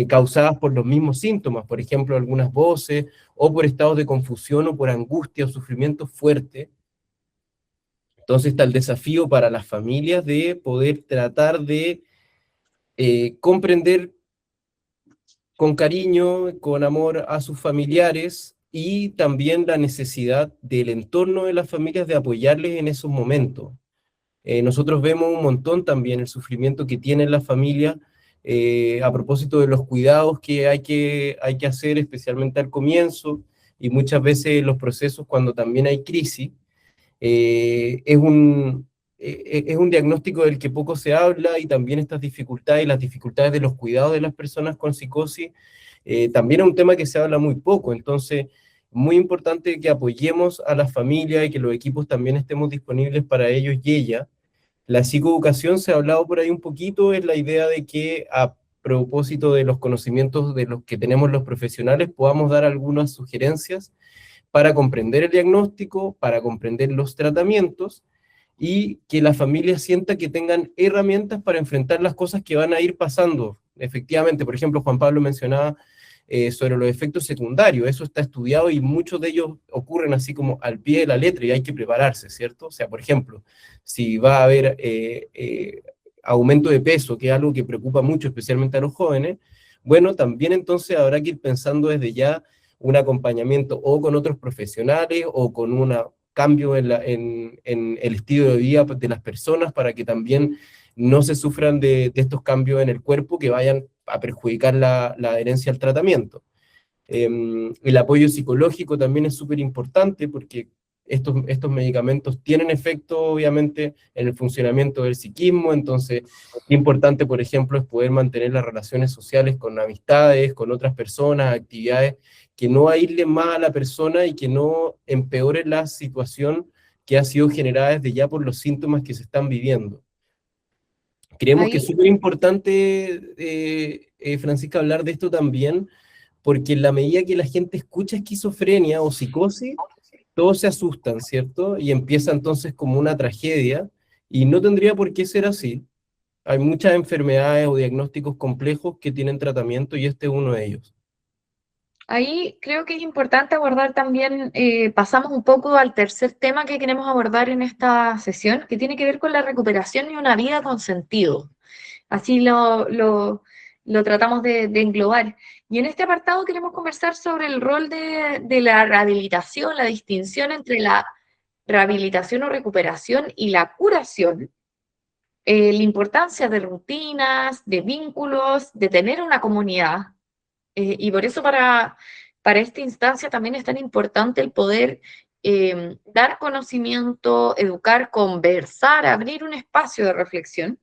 [SPEAKER 1] causadas por los mismos síntomas, por ejemplo, algunas voces, o por estados de confusión, o por angustia o sufrimiento fuerte. Entonces está el desafío para las familias de poder tratar de comprender con cariño, con amor a sus familiares, y también la necesidad del entorno de las familias de apoyarles en esos momentos. Nosotros vemos un montón también el sufrimiento que tienen las familias a propósito de los cuidados que hay que hacer, especialmente al comienzo, y muchas veces los procesos cuando también hay crisis. Es un diagnóstico del que poco se habla, y también estas dificultades y las dificultades de los cuidados de las personas con psicosis, también es un tema que se habla muy poco. Entonces, muy importante que apoyemos a las familias y que los equipos también estemos disponibles para ellos y ellas. La psicoeducación, se ha hablado por ahí un poquito, es la idea de que a propósito de los conocimientos de los que tenemos los profesionales, podamos dar algunas sugerencias para comprender el diagnóstico, para comprender los tratamientos, y que la familia sienta que tengan herramientas para enfrentar las cosas que van a ir pasando. Efectivamente, por ejemplo, Juan Pablo mencionaba sobre los efectos secundarios. Eso está estudiado y muchos de ellos ocurren así como al pie de la letra, y hay que prepararse, ¿cierto? O sea, por ejemplo, si va a haber aumento de peso, que es algo que preocupa mucho, especialmente a los jóvenes, bueno, también entonces habrá que ir pensando desde ya un acompañamiento o con otros profesionales o con un cambio en el estilo de vida de las personas, para que también no se sufran de estos cambios en el cuerpo que vayan a perjudicar la adherencia al tratamiento. El apoyo psicológico también es súper importante, porque estos medicamentos tienen efecto, obviamente, en el funcionamiento del psiquismo. Entonces, importante, por ejemplo, es poder mantener las relaciones sociales con amistades, con otras personas, actividades que no aíslen más a la persona y que no empeoren la situación que ha sido generada desde ya por los síntomas que se están viviendo. Creemos que es
[SPEAKER 2] Ahí,
[SPEAKER 1] súper importante, Francisca, hablar de esto también, porque en la medida que la gente escucha esquizofrenia o psicosis, todos se asustan, ¿cierto? Y empieza entonces como una tragedia, y no tendría por qué ser así. Hay muchas enfermedades o diagnósticos complejos que tienen tratamiento, y este es uno de ellos.
[SPEAKER 2] ahí creo que es importante abordar también, pasamos un poco al tercer tema que queremos abordar en esta sesión, que tiene que ver con la recuperación y una vida con sentido. Así lo tratamos de englobar. Y en este apartado queremos conversar sobre el rol de la rehabilitación, la distinción entre la rehabilitación o recuperación y la curación, la importancia de rutinas, de vínculos, de tener una comunidad. Y por eso para esta instancia también es tan importante el poder dar conocimiento, educar, conversar, abrir un espacio de reflexión.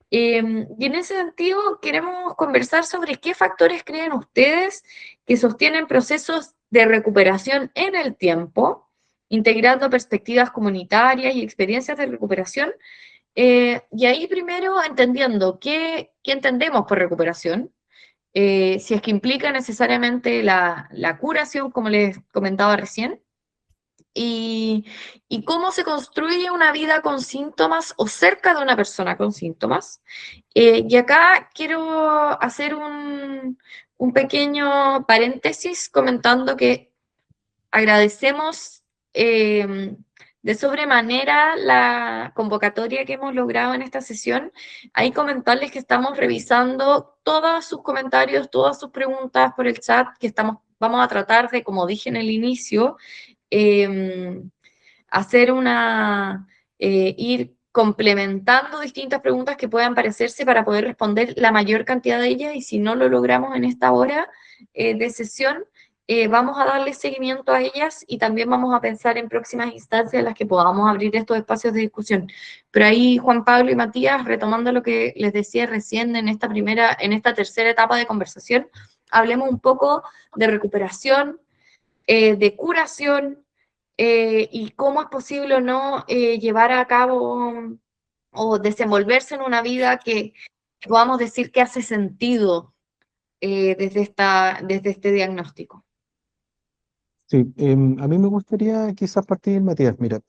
[SPEAKER 2] Y en ese sentido queremos conversar sobre qué factores creen ustedes que sostienen procesos de recuperación en el tiempo, integrando perspectivas comunitarias y experiencias de recuperación. Y ahí primero entendiendo qué entendemos por recuperación, si es que implica necesariamente la curación, como les comentaba recién, y, y cómo se construye una vida con síntomas o cerca de una persona con síntomas. Y acá quiero hacer un pequeño paréntesis comentando que agradecemos de sobremanera la convocatoria que hemos logrado en esta sesión. Hay comentarles que estamos revisando todos sus comentarios, todas sus preguntas por el chat, que vamos a tratar de, como dije en el inicio, eh, hacer ir complementando distintas preguntas que puedan parecerse para poder responder la mayor cantidad de ellas, y si no lo logramos en esta hora de sesión, vamos a darle seguimiento a ellas y también vamos a pensar en próximas instancias en las que podamos abrir estos espacios de discusión. Pero ahí, Juan Pablo y Matías, retomando lo que les decía recién en esta tercera etapa de conversación, hablemos un poco de recuperación, de curación, y cómo es posible o no llevar a cabo o desenvolverse en una vida que podamos decir que hace sentido desde este diagnóstico.
[SPEAKER 3] Sí, a mí me gustaría quizás partir, Matías, mira,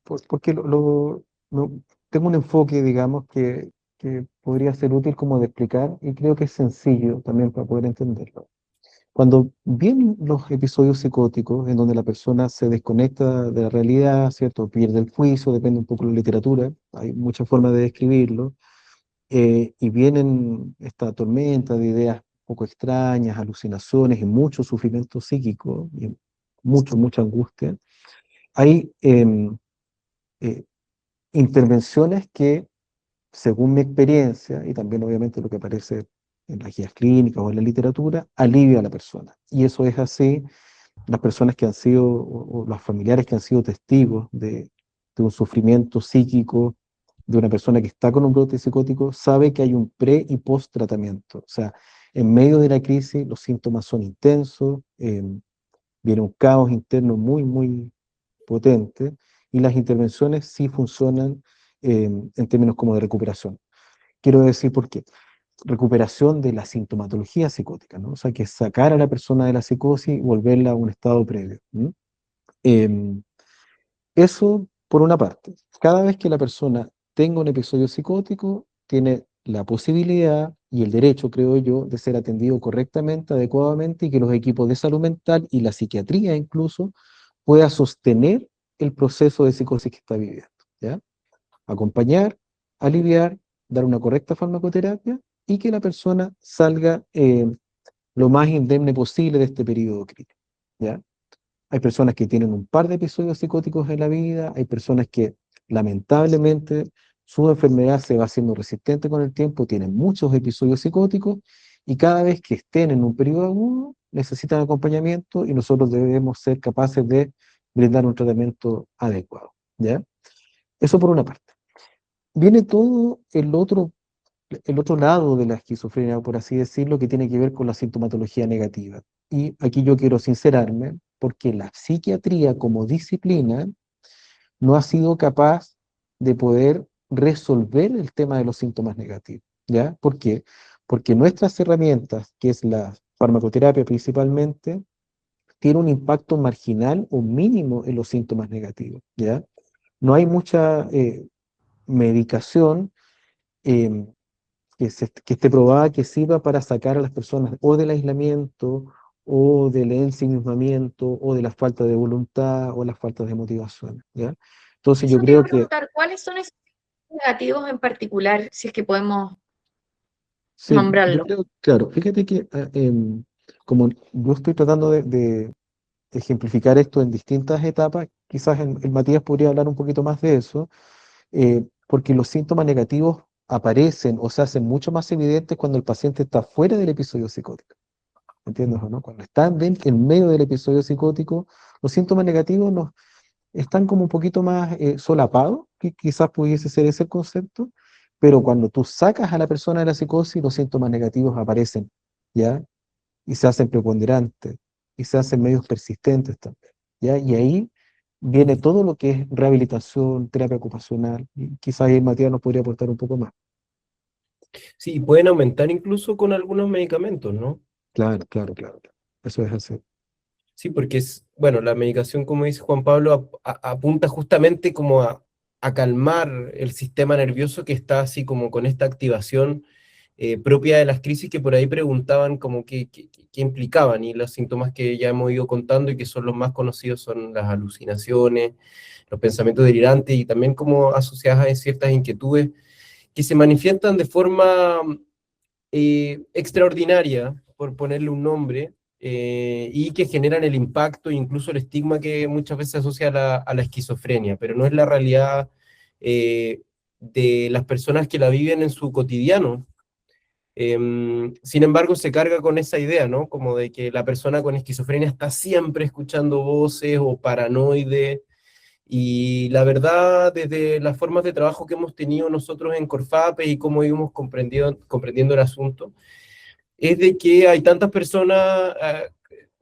[SPEAKER 3] porque tengo un enfoque, digamos, que podría ser útil como de explicar y creo que es sencillo también para poder entenderlo. Cuando vienen los episodios psicóticos en donde la persona se desconecta de la realidad, ¿cierto? Pierde el juicio, depende un poco de la literatura, hay muchas formas de describirlo, y vienen esta tormenta de ideas un poco extrañas, alucinaciones y mucho sufrimiento psíquico, y mucha angustia. Hay eh, intervenciones que, según mi experiencia, y también obviamente lo que aparece en las guías clínicas o en la literatura, alivia a la persona. Y eso es así. Las personas que han sido, o los familiares que han sido testigos de un sufrimiento psíquico de una persona que está con un brote psicótico, sabe que hay un pre y post tratamiento. O sea, en medio de la crisis los síntomas son intensos, viene un caos interno muy potente, y las intervenciones sí funcionan en términos como de recuperación. Quiero decir por qué. Recuperación de la sintomatología psicótica, ¿no? O sea, que es sacar a la persona de la psicosis y volverla a un estado previo. Eso por una parte. Cada vez que la persona tenga un episodio psicótico, tiene la posibilidad y el derecho, creo yo, de ser atendido correctamente, adecuadamente, y que los equipos de salud mental y la psiquiatría incluso pueda sostener el proceso de psicosis que está viviendo, ¿ya? Acompañar, aliviar, dar una correcta farmacoterapia y que la persona salga lo más indemne posible de este periodo crítico, ¿ya? Hay personas que tienen un par de episodios psicóticos en la vida, hay personas que lamentablemente su enfermedad se va haciendo resistente con el tiempo, tienen muchos episodios psicóticos y cada vez que estén en un periodo agudo necesitan acompañamiento y nosotros debemos ser capaces de brindar un tratamiento adecuado, ¿ya? Eso por una parte. Viene todo el otro lado de la esquizofrenia, por así decirlo, que tiene que ver con la sintomatología negativa. Y aquí yo quiero sincerarme, porque la psiquiatría como disciplina no ha sido capaz de poder resolver el tema de los síntomas negativos, ¿ya? ¿Por qué? Porque nuestras herramientas, que es la farmacoterapia principalmente, tiene un impacto marginal o mínimo en los síntomas negativos, ¿ya? No hay mucha medicación eh, que esté probada que sirva para sacar a las personas o del aislamiento o del ensimismamiento o de la falta de voluntad o las faltas de motivación, ¿ya? Entonces yo
[SPEAKER 2] Eso te iba
[SPEAKER 3] creo
[SPEAKER 2] a
[SPEAKER 3] que
[SPEAKER 2] preguntar, ¿cuáles son esos negativos en particular, si es que podemos
[SPEAKER 3] Sí, yo
[SPEAKER 2] nombrarlo.
[SPEAKER 3] creo, claro, fíjate que como yo estoy tratando de ejemplificar esto en distintas etapas, quizás el Matías podría hablar un poquito más de eso, porque los síntomas negativos aparecen o se hacen mucho más evidentes cuando el paciente está fuera del episodio psicótico. ¿Entiendes o no? Cuando están en medio del episodio psicótico, los síntomas negativos están como un poquito más solapados, que quizás pudiese ser ese el concepto, pero cuando tú sacas a la persona de la psicosis, los síntomas negativos aparecen, ¿ya? Y se hacen preponderantes, y se hacen medios persistentes también, ¿ya? Y ahí viene todo lo que es rehabilitación, terapia ocupacional, y quizás ahí Matías nos podría aportar un poco más.
[SPEAKER 1] Sí, pueden aumentar incluso con algunos medicamentos, ¿no?
[SPEAKER 3] Claro, claro, claro, claro. Eso es así.
[SPEAKER 1] Sí, porque es, bueno, la medicación, como dice Juan Pablo, apunta justamente como a calmar el sistema nervioso que está así como con esta activación propia de las crisis que por ahí preguntaban como qué implicaban, y los síntomas que ya hemos ido contando y que son los más conocidos son las alucinaciones, los pensamientos delirantes y también como asociadas a ciertas inquietudes que se manifiestan de forma extraordinaria, por ponerle un nombre, y que generan el impacto e incluso el estigma que muchas veces se asocia a la esquizofrenia, pero no es la realidad de las personas que la viven en su cotidiano. Sin embargo, se carga con esa idea, ¿no? Como de que la persona con esquizofrenia está siempre escuchando voces o paranoide, y la verdad, desde las formas de trabajo que hemos tenido nosotros en Corfape y cómo íbamos comprendiendo el asunto, es de que hay tantas personas,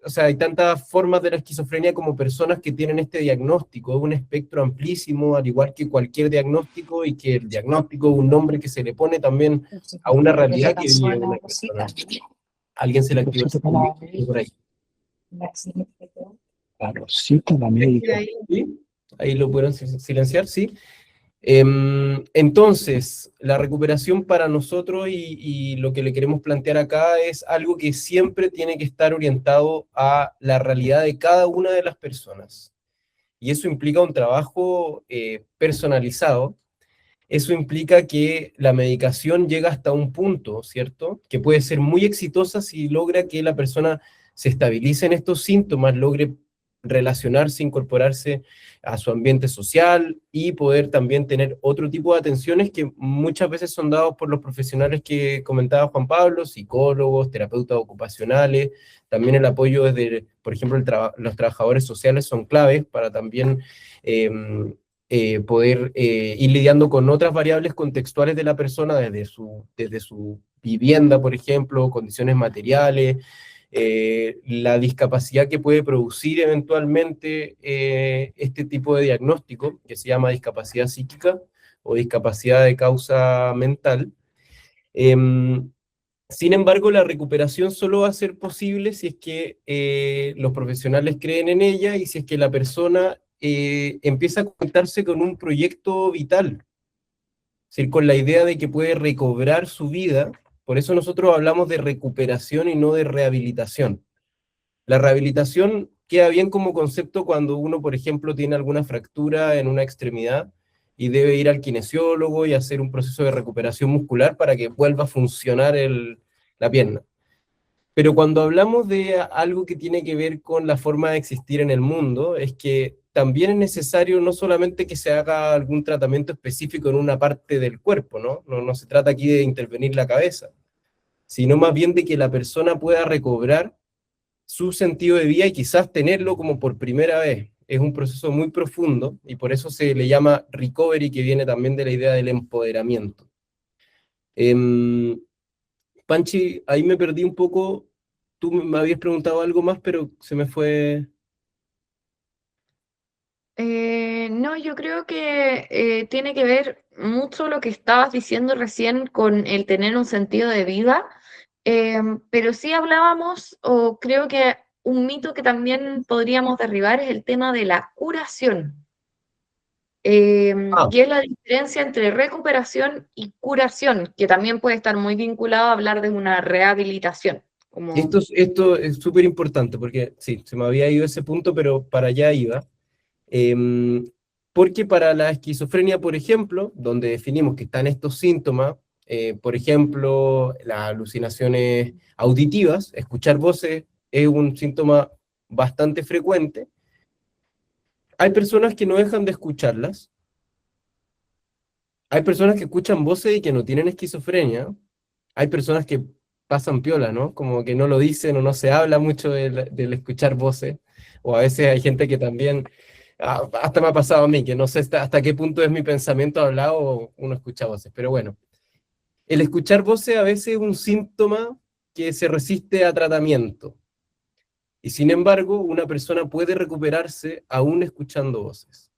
[SPEAKER 1] o sea, hay tantas formas de la esquizofrenia como personas que tienen este diagnóstico. Es un espectro amplísimo, al igual que cualquier diagnóstico, y que el diagnóstico es un nombre que se le pone también a una realidad que vive una persona. Alguien se le activa ese público por ahí.
[SPEAKER 3] Claro, sí, con la médica.
[SPEAKER 1] ¿Sí? Ahí lo pudieron silenciar, sí. Entonces, la recuperación para nosotros y lo que le queremos plantear acá es algo que siempre tiene que estar orientado a la realidad de cada una de las personas. Y eso implica un trabajo personalizado. Eso implica que la medicación llega hasta un punto, ¿cierto? Que puede ser muy exitosa si logra que la persona se estabilice en estos síntomas, logre relacionarse, incorporarse a su ambiente social y poder también tener otro tipo de atenciones que muchas veces son dados por los profesionales que comentaba Juan Pablo, psicólogos, terapeutas ocupacionales, también el apoyo desde, por ejemplo, los trabajadores sociales son claves para también poder ir lidiando con otras variables contextuales de la persona, desde su vivienda, por ejemplo, condiciones materiales, la discapacidad que puede producir eventualmente este tipo de diagnóstico, que se llama discapacidad psíquica o discapacidad de causa mental. Sin embargo, la recuperación solo va a ser posible si es que los profesionales creen en ella y si es que la persona empieza a conectarse con un proyecto vital, es decir, con la idea de que puede recobrar su vida. Por eso nosotros hablamos de recuperación y no de rehabilitación. La rehabilitación queda bien como concepto cuando uno, por ejemplo, tiene alguna fractura en una extremidad y debe ir al kinesiólogo y hacer un proceso de recuperación muscular para que vuelva a funcionar la pierna. Pero cuando hablamos de algo que tiene que ver con la forma de existir en el mundo, es que también es necesario no solamente que se haga algún tratamiento específico en una parte del cuerpo, ¿no? No se trata aquí de intervenir la cabeza, sino más bien de que la persona pueda recobrar su sentido de vida y quizás tenerlo como por primera vez. Es un proceso muy profundo y por eso se le llama recovery, que viene también de la idea del empoderamiento. Panchi, ahí me perdí un poco. Tú me habías preguntado algo más, pero se me fue.
[SPEAKER 2] No, yo creo que tiene que ver mucho lo que estabas diciendo recién con el tener un sentido de vida, pero sí hablábamos, o creo que un mito que también podríamos derribar es el tema de la curación.
[SPEAKER 1] Ah,
[SPEAKER 2] Y es la diferencia entre recuperación y curación, que también puede estar muy vinculado a hablar de una rehabilitación. Como,
[SPEAKER 1] esto es súper importante porque sí, se me había ido ese punto, pero para allá iba. Porque para la esquizofrenia, por ejemplo, donde definimos que están estos síntomas, Por ejemplo, las alucinaciones auditivas, escuchar voces es un síntoma bastante frecuente. Hay personas que no dejan de escucharlas. Hay personas que escuchan voces y que no tienen esquizofrenia. Hay personas que pasan piola, ¿no? Como que no lo dicen o no se habla mucho del escuchar voces. O a veces hay gente que también, hasta me ha pasado a mí, que no sé hasta qué punto es mi pensamiento hablado o uno escucha voces. Pero bueno, el escuchar voces a veces es un síntoma que se resiste a tratamiento. Y sin embargo, una persona puede recuperarse aún escuchando voces.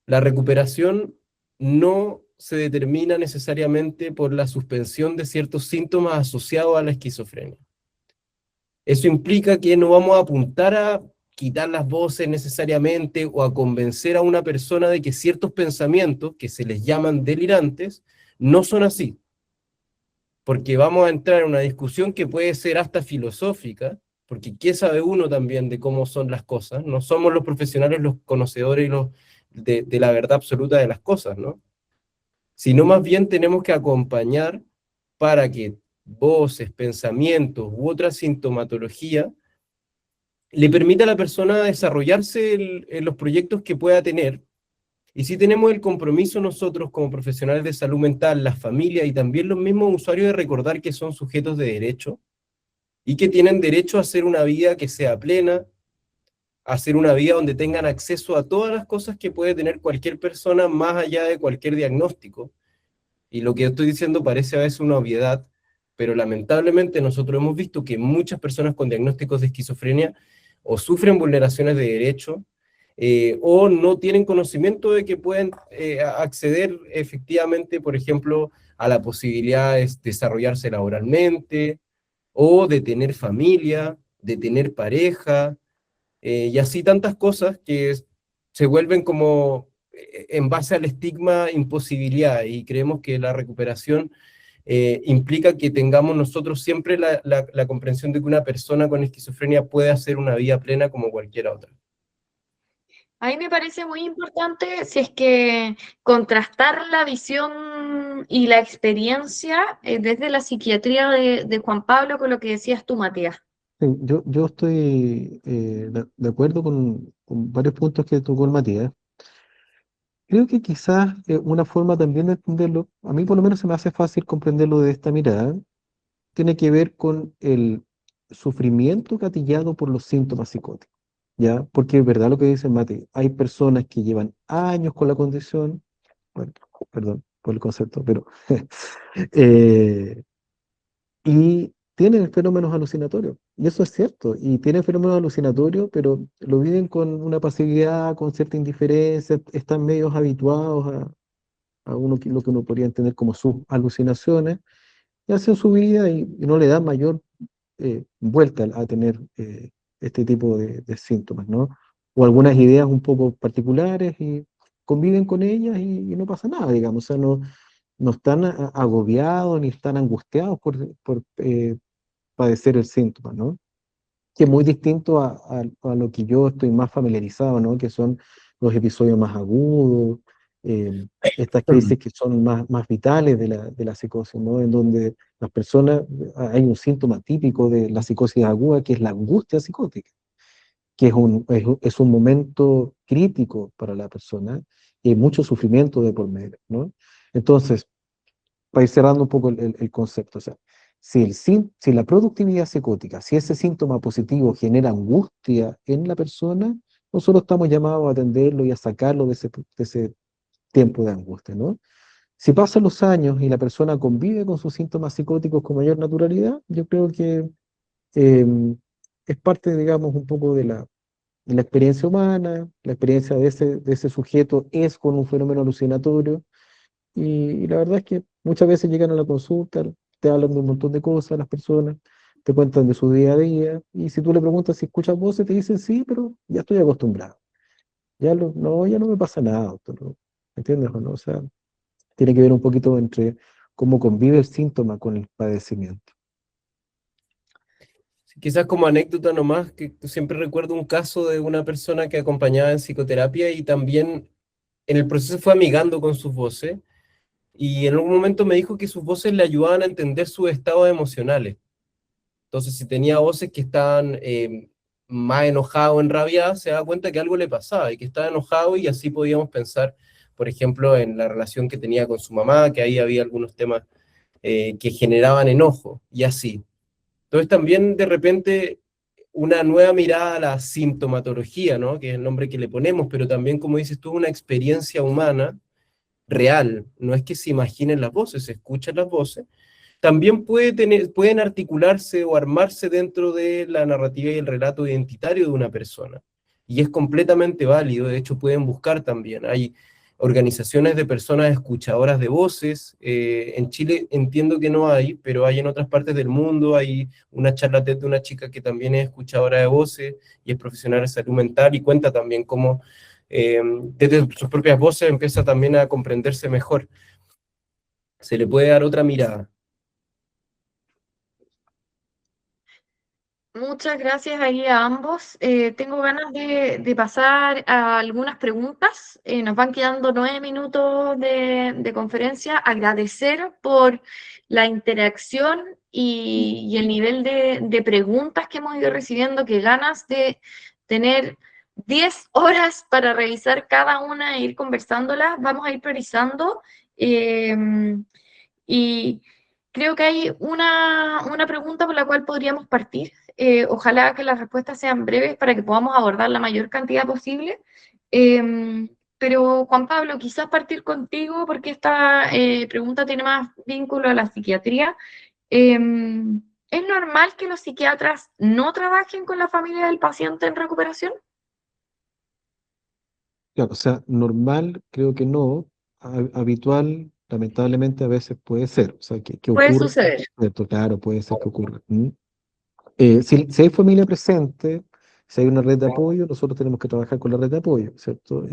[SPEAKER 1] La recuperación no se determina necesariamente por la suspensión de ciertos síntomas asociados a la esquizofrenia. Eso implica que no vamos a apuntar a quitar las voces necesariamente o a convencer a una persona de que ciertos pensamientos, que se les llaman delirantes, no son así. Porque vamos a entrar en una discusión que puede ser hasta filosófica, porque ¿qué sabe uno también de cómo son las cosas? No somos los profesionales los conocedores de la verdad absoluta de las cosas, ¿no? Sino más bien tenemos que acompañar para que voces, pensamientos u otra sintomatología le permita a la persona desarrollarse en los proyectos que pueda tener. Y si tenemos el compromiso nosotros como profesionales de salud mental, las familias y también los mismos usuarios de recordar que son sujetos de derecho y que tienen derecho a hacer una vida que sea plena, a hacer una vida donde tengan acceso a todas las cosas que puede tener cualquier persona más allá de cualquier diagnóstico. Y lo que estoy diciendo parece a veces una obviedad, pero lamentablemente nosotros hemos visto que muchas personas con diagnósticos de esquizofrenia o sufren vulneraciones de derecho, o no tienen conocimiento de que pueden acceder efectivamente, por ejemplo, a la posibilidad de desarrollarse laboralmente, o de tener familia, de tener pareja, y así tantas cosas que se vuelven como en base al estigma imposibilidad, y creemos que la recuperación implica que tengamos nosotros siempre la comprensión de que una persona con esquizofrenia puede hacer una vida plena como cualquier otra.
[SPEAKER 2] A mí me parece muy importante si es que contrastar la visión y la experiencia desde la psiquiatría de Juan Pablo con lo que decías tú, Matías.
[SPEAKER 3] Sí, yo estoy de acuerdo con varios puntos que tocó el Matías. Creo que quizás una forma también de entenderlo, a mí por lo menos se me hace fácil comprenderlo de esta mirada, tiene que ver con el sufrimiento gatillado por los síntomas psicóticos, ¿ya? Porque es verdad lo que dice Mati, hay personas que llevan años con la condición, bueno, perdón por el concepto, pero eh, y tienen fenómenos alucinatorios, y eso es cierto, y tienen fenómenos alucinatorios, pero lo viven con una pasividad, con cierta indiferencia, están medios habituados a lo que uno podría entender como sus alucinaciones, y hacen su vida y no le dan mayor vuelta a tener este tipo de síntomas, ¿no? O algunas ideas un poco particulares y conviven con ellas y no pasa nada, digamos, o sea, no están agobiados ni están angustiados por padecer el síntoma, ¿no? Que es muy distinto a lo que yo estoy más familiarizado, ¿no? Que son los episodios más agudos, estas crisis que son más vitales de la psicosis, ¿no? En donde las personas, hay un síntoma típico de la psicosis aguda, que es la angustia psicótica, que es un momento crítico para la persona y hay mucho sufrimiento de por medio, ¿no? Entonces, para ir cerrando un poco el concepto, o sea, si la productividad psicótica, si ese síntoma positivo genera angustia en la persona, nosotros estamos llamados a atenderlo y a sacarlo de ese tiempo de angustia, ¿no? Si pasan los años y la persona convive con sus síntomas psicóticos con mayor naturalidad, yo creo que eh, es parte, digamos, un poco de la experiencia humana, la experiencia de ese sujeto es con un fenómeno alucinatorio, y la verdad es que muchas veces llegan a la consulta, te hablan de un montón de cosas las personas, te cuentan de su día a día, y si tú le preguntas si escuchas voces, te dicen sí, pero ya estoy acostumbrado. No, ya no me pasa nada, doctor, ¿no? ¿Me entiendes o no? O sea, tiene que ver un poquito entre cómo convive el síntoma con el padecimiento.
[SPEAKER 1] Quizás como anécdota nomás, que siempre recuerdo un caso de una persona que acompañaba en psicoterapia y también en el proceso fue amigando con sus voces y en algún momento me dijo que sus voces le ayudaban a entender sus estados emocionales. Entonces, si tenía voces que estaban más enojado o enrabiado, se da cuenta que algo le pasaba y que estaba enojado, y así podíamos pensar, por ejemplo, en la relación que tenía con su mamá, que ahí había algunos temas que generaban enojo, y así. Entonces también de repente una nueva mirada a la sintomatología, ¿no? Que es el nombre que le ponemos, pero también, como dices tú, una experiencia humana real. No es que se imaginen las voces, se escuchan las voces, también pueden articularse o armarse dentro de la narrativa y el relato identitario de una persona. Y es completamente válido, de hecho pueden buscar también. Hay organizaciones de personas escuchadoras de voces. En Chile entiendo que no hay, pero hay en otras partes del mundo. Hay una charla TED de una chica que también es escuchadora de voces y es profesional de salud mental, y cuenta también cómo desde sus propias voces empieza también a comprenderse mejor. Se le puede dar otra mirada.
[SPEAKER 2] Muchas gracias ahí a ambos. Tengo ganas de pasar a algunas preguntas. Nos van quedando 9 minutos de conferencia. Agradecer por la interacción y el nivel de preguntas que hemos ido recibiendo. Qué ganas de tener 10 horas para revisar cada una e ir conversándolas. Vamos a ir priorizando. Y creo que hay una pregunta por la cual podríamos partir. Ojalá que las respuestas sean breves para que podamos abordar la mayor cantidad posible. Pero Juan Pablo, quizás partir contigo porque esta pregunta tiene más vínculo a la psiquiatría. ¿Es normal que los psiquiatras no trabajen con la familia del paciente en recuperación?
[SPEAKER 3] Claro, o sea, normal creo que no, habitual lamentablemente a veces puede ser, o sea, que
[SPEAKER 2] Puede
[SPEAKER 3] ocurre,
[SPEAKER 2] suceder.
[SPEAKER 3] ¿cierto? Claro, puede ser que ocurra. Si hay familia presente, si hay una red de apoyo, nosotros tenemos que trabajar con la red de apoyo, ¿cierto?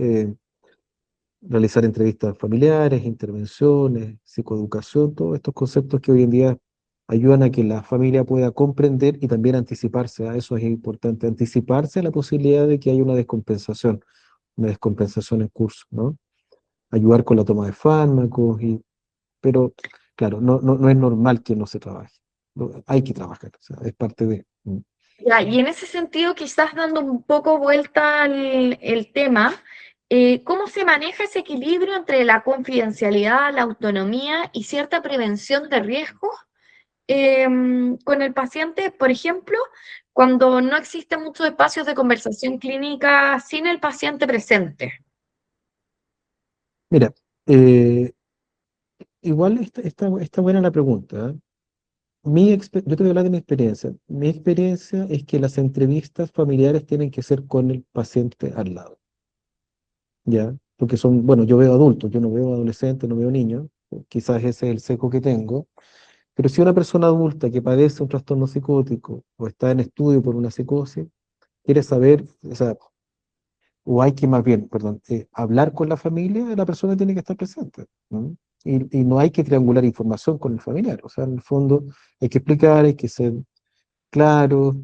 [SPEAKER 3] Realizar entrevistas familiares, intervenciones, psicoeducación, todos estos conceptos que hoy en día ayudan a que la familia pueda comprender y también anticiparse. A eso es importante, anticiparse a la posibilidad de que haya una descompensación en curso, ¿no? Ayudar con la toma de fármacos, pero claro, no es normal que no se trabaje. Hay que trabajar, o sea, es parte de...
[SPEAKER 2] Ya, y en ese sentido, quizás dando un poco vuelta el tema, ¿cómo se maneja ese equilibrio entre la confidencialidad, la autonomía y cierta prevención de riesgos con el paciente? Por ejemplo, cuando no existen muchos espacios de conversación clínica sin el paciente presente.
[SPEAKER 3] Mira, igual está buena la pregunta, ¿eh? Yo te voy a hablar de mi experiencia. Mi experiencia es que las entrevistas familiares tienen que ser con el paciente al lado, ¿ya? Porque son, bueno, yo veo adultos, yo no veo adolescentes, no veo niños, quizás ese es el seco que tengo, pero si una persona adulta que padece un trastorno psicótico o está en estudio por una psicosis, quiere saber, o sea, o hay que más bien, perdón, hablar con la familia, la persona tiene que estar presente, ¿no? Y no hay que triangular información con el familiar, o sea, en el fondo hay que explicar, hay que ser claros,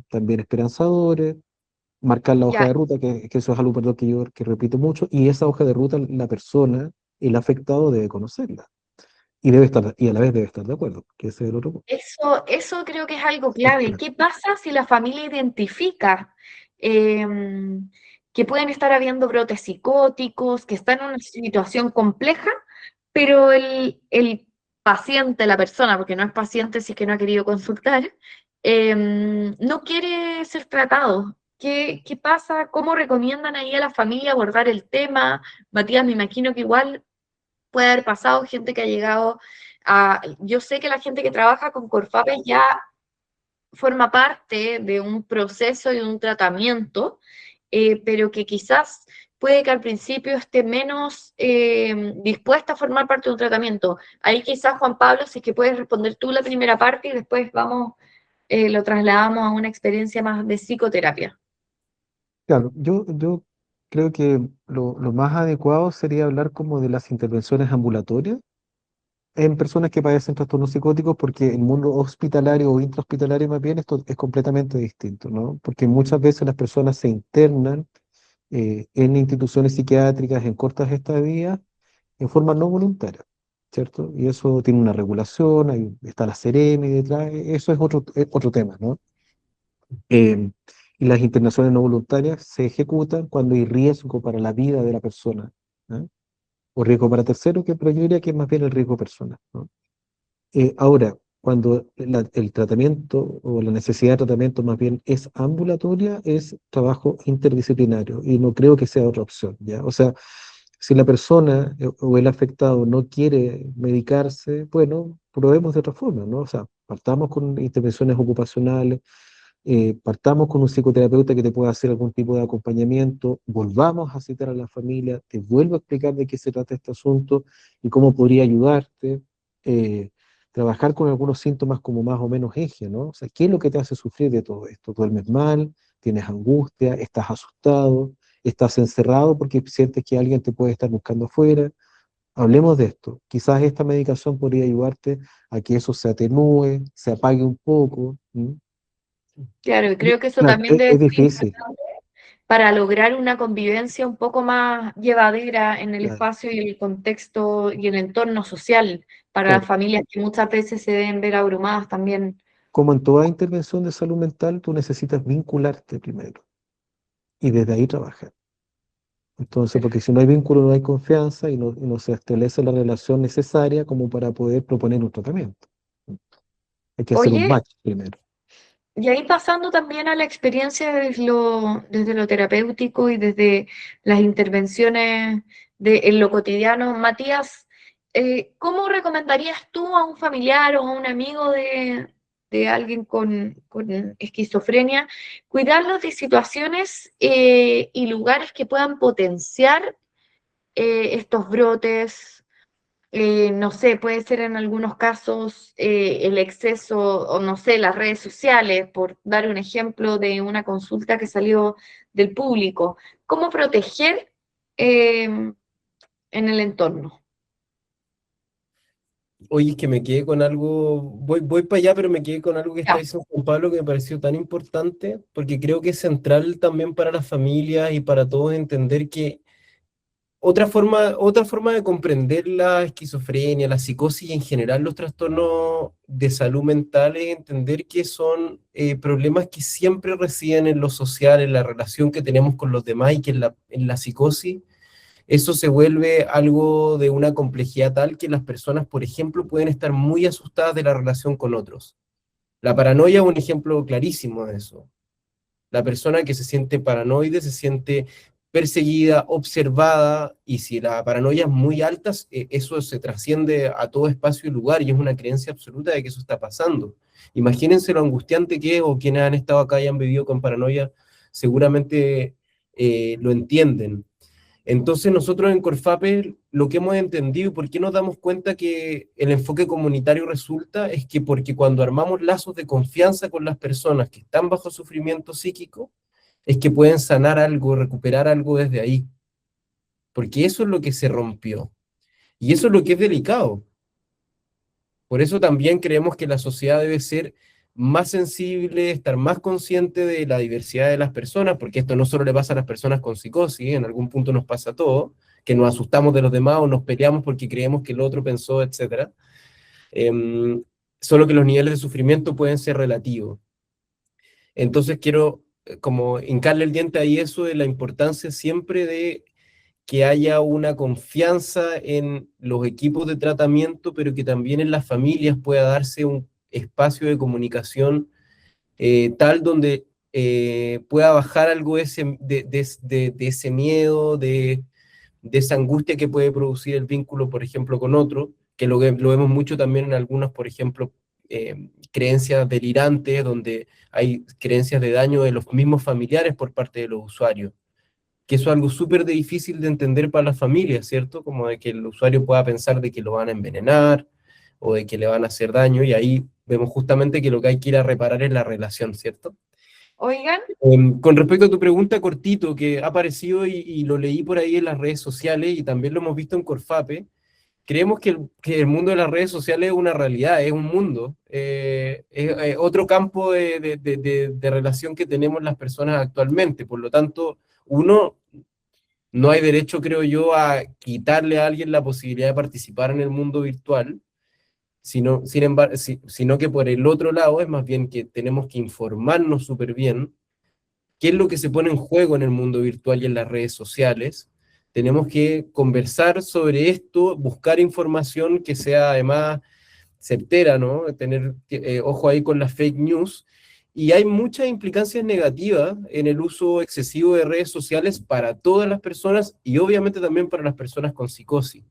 [SPEAKER 3] también esperanzadores, marcar la hoja
[SPEAKER 2] Ya,
[SPEAKER 3] de ruta, que eso es algo, perdón, que yo que repito mucho, y esa hoja de ruta la persona, el afectado debe conocerla, y a la vez debe estar de acuerdo, que ese es el otro punto.
[SPEAKER 2] eso creo que es algo clave. ¿Qué pasa si la familia identifica que pueden estar habiendo brotes psicóticos, que están en una situación compleja, pero el paciente, la persona, porque no es paciente si es que no ha querido consultar, no quiere ser tratado? ¿Qué pasa? ¿Cómo recomiendan ahí a la familia abordar el tema? Matías, me imagino que igual puede haber pasado gente que ha llegado a... Yo sé que la gente que trabaja con Corfapes ya forma parte de un proceso y un tratamiento, pero que quizás puede que al principio esté menos dispuesta a formar parte de un tratamiento. Ahí quizás, Juan Pablo, si es que puedes responder tú la primera parte y después vamos, lo trasladamos a una experiencia más de psicoterapia.
[SPEAKER 3] Claro, yo creo que lo más adecuado sería hablar como de las intervenciones ambulatorias en personas que padecen trastornos psicóticos, porque el mundo hospitalario o intrahospitalario más bien esto es completamente distinto, ¿no? Porque muchas veces las personas se internan en instituciones psiquiátricas en cortas estadías en forma no voluntaria. ¿cierto? Y eso tiene una regulación, ahí está la Seremi detrás, eso es otro tema, ¿no? Eh, y las internaciones no voluntarias se ejecutan cuando hay riesgo para la vida de la persona, ¿no? O riesgo para terceros, pero yo diría que es más bien el riesgo personal, ¿no? Ahora, cuando el tratamiento o la necesidad de tratamiento más bien es ambulatoria, es trabajo interdisciplinario y no creo que sea otra opción, ¿ya? O sea, si la persona o el afectado no quiere medicarse, bueno, probemos de otra forma, ¿no? O sea, partamos con intervenciones ocupacionales, partamos con un psicoterapeuta que te pueda hacer algún tipo de acompañamiento, volvamos a citar a la familia, te vuelvo a explicar de qué se trata este asunto y cómo podría ayudarte, eh, trabajar con algunos síntomas como más o menos eje, ¿no? O sea, ¿qué es lo que te hace sufrir de todo esto? ¿Duermes mal? ¿Tienes angustia? ¿Estás asustado? ¿Estás encerrado porque sientes que alguien te puede estar buscando afuera? Hablemos de esto. Quizás esta medicación podría ayudarte a que eso se atenúe, se apague un poco. ¿Mm?
[SPEAKER 2] Claro, y creo que eso
[SPEAKER 3] Claro,
[SPEAKER 2] también debe
[SPEAKER 3] es
[SPEAKER 2] ser
[SPEAKER 3] difícil,
[SPEAKER 2] importante para lograr una convivencia un poco más llevadera en el
[SPEAKER 3] claro,
[SPEAKER 2] espacio y el contexto y el entorno social para las
[SPEAKER 3] claro.
[SPEAKER 2] familias que muchas veces se deben ver abrumadas también.
[SPEAKER 3] Como en toda intervención de salud mental, tú necesitas vincularte primero y desde ahí trabajar. Entonces, porque si no hay vínculo, no hay confianza y no se establece la relación necesaria como para poder proponer un tratamiento. Hay que hacer un
[SPEAKER 2] Oye,
[SPEAKER 3] match primero.
[SPEAKER 2] y ahí pasando también a la experiencia desde lo terapéutico y desde las intervenciones en lo cotidiano, Matías, ¿cómo recomendarías tú a un familiar o a un amigo de alguien con esquizofrenia cuidarlos de situaciones y lugares que puedan potenciar estos brotes? No sé, puede ser en algunos casos el exceso, o no sé, las redes sociales, por dar un ejemplo de una consulta que salió del público. ¿Cómo proteger en el entorno?
[SPEAKER 1] Oye, es que me quedé con algo, voy para allá, pero me quedé con algo que está
[SPEAKER 2] Ya.
[SPEAKER 1] diciendo Juan Pablo que me pareció tan importante, porque creo que es central también para las familias y para todos entender que otra forma de comprender la esquizofrenia, la psicosis y en general los trastornos de salud mental es entender que son problemas que siempre residen en lo social, en la relación que tenemos con los demás y que en la psicosis eso se vuelve algo de una complejidad tal que las personas, por ejemplo, pueden estar muy asustadas de la relación con otros. La paranoia es un ejemplo clarísimo de eso. La persona que se siente paranoide se siente perseguida, observada, y si la paranoia es muy alta, eso se trasciende a todo espacio y lugar, y es una creencia absoluta de que eso está pasando. Imagínense lo angustiante que es, o quienes han estado acá y han vivido con paranoia, seguramente lo entienden. Entonces nosotros en Corfape lo que hemos entendido y por qué nos damos cuenta que el enfoque comunitario resulta es que porque cuando armamos lazos de confianza con las personas que están bajo sufrimiento psíquico, es que pueden sanar algo, recuperar algo desde ahí, porque eso es lo que se rompió y eso es lo que es delicado. Por eso también creemos que la sociedad debe ser más sensible, estar más consciente de la diversidad de las personas, porque esto no solo le pasa a las personas con psicosis, en algún punto nos pasa a todos, que nos asustamos de los demás o nos peleamos porque creemos que el otro pensó, etc. Em, Solo que los niveles de sufrimiento pueden ser relativos. Entonces quiero como hincarle el diente ahí eso de la importancia siempre de que haya una confianza en los equipos de tratamiento, pero que también en las familias pueda darse un espacio de comunicación tal donde pueda bajar algo de ese miedo, de esa angustia que puede producir el vínculo, por ejemplo, con otro, que lo vemos mucho también en algunas, por ejemplo, creencias delirantes, donde hay creencias de daño de los mismos familiares por parte de los usuarios, que eso es algo súper difícil de entender para las familias, ¿cierto? Como de que el usuario pueda pensar de que lo van a envenenar o de que le van a hacer daño, y ahí vemos justamente que lo que hay que ir a reparar es la relación, ¿cierto?
[SPEAKER 2] Oigan,
[SPEAKER 1] Con respecto a tu pregunta, cortito, que ha aparecido y lo leí por ahí en las redes sociales y también lo hemos visto en Corfape, creemos que el mundo de las redes sociales es una realidad, es un mundo, es otro campo de relación que tenemos las personas actualmente. Por lo tanto, uno no hay derecho, creo yo, a quitarle a alguien la posibilidad de participar en el mundo virtual, sino que por el otro lado es más bien que tenemos que informarnos súper bien qué es lo que se pone en juego en el mundo virtual y en las redes sociales. Tenemos que conversar sobre esto, buscar información que sea además certera, ¿no? Tener ojo ahí con las fake news. Y hay muchas implicancias negativas en el uso excesivo de redes sociales para todas las personas y obviamente también para las personas con psicosis.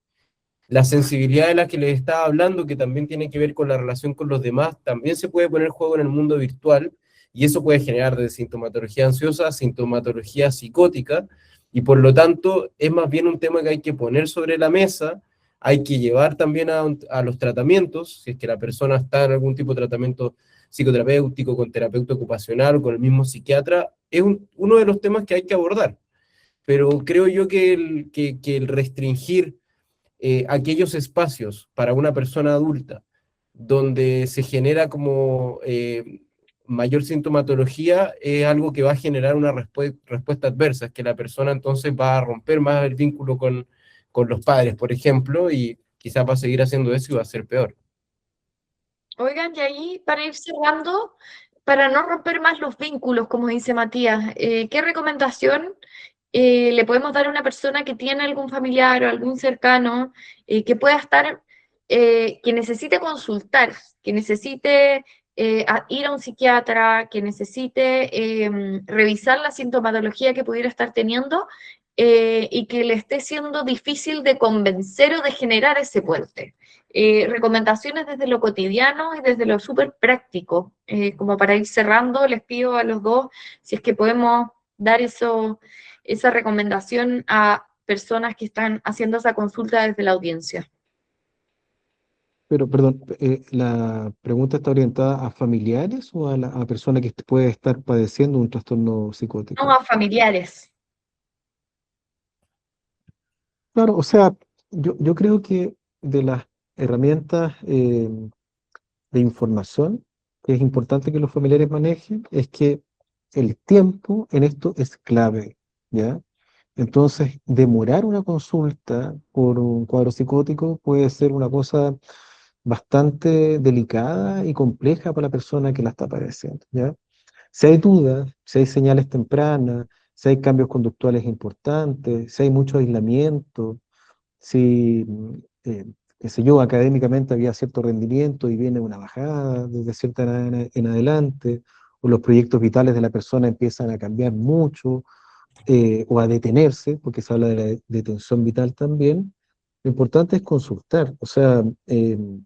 [SPEAKER 1] La sensibilidad de la que les estaba hablando, que también tiene que ver con la relación con los demás, también se puede poner en juego en el mundo virtual, y eso puede generar de sintomatología ansiosa, sintomatología psicótica, y por lo tanto es más bien un tema que hay que poner sobre la mesa, hay que llevar también a los tratamientos, si es que la persona está en algún tipo de tratamiento psicoterapéutico, con terapeuta ocupacional, o con el mismo psiquiatra, es uno de los temas que hay que abordar. Pero creo yo que el restringir aquellos espacios para una persona adulta donde se genera como mayor sintomatología es algo que va a generar una respuesta adversa, es que la persona entonces va a romper más el vínculo con los padres, por ejemplo, y quizás va a seguir haciendo eso y va a ser peor.
[SPEAKER 2] Oigan, y ahí para ir cerrando, para no romper más los vínculos, como dice Matías, ¿qué recomendación le podemos dar a una persona que tiene algún familiar o algún cercano que pueda estar, que necesite consultar, que necesite ir a un psiquiatra, que necesite revisar la sintomatología que pudiera estar teniendo y que le esté siendo difícil de convencer o de generar ese puente? Recomendaciones desde lo cotidiano y desde lo súper práctico. Como para ir cerrando, les pido a los dos si es que podemos dar esa recomendación a personas que están haciendo esa consulta desde la audiencia.
[SPEAKER 3] Pero, perdón, ¿la pregunta está orientada a familiares o a personas que puede estar padeciendo un trastorno
[SPEAKER 2] No,
[SPEAKER 3] psicótico?
[SPEAKER 2] a familiares.
[SPEAKER 3] Claro, o sea, yo creo que de las herramientas de información que es importante que los familiares manejen es que el tiempo en esto es clave, ¿ya? Entonces, demorar una consulta por un cuadro psicótico puede ser una cosa bastante delicada y compleja para la persona que la está padeciendo, ¿ya? Si hay dudas, si hay señales tempranas, si hay cambios conductuales importantes, si hay mucho aislamiento, si, qué sé yo, académicamente había cierto rendimiento y viene una bajada desde cierta edad en adelante, o los proyectos vitales de la persona empiezan a cambiar mucho, o a detenerse, porque se habla de la detención vital también, lo importante es consultar. O sea,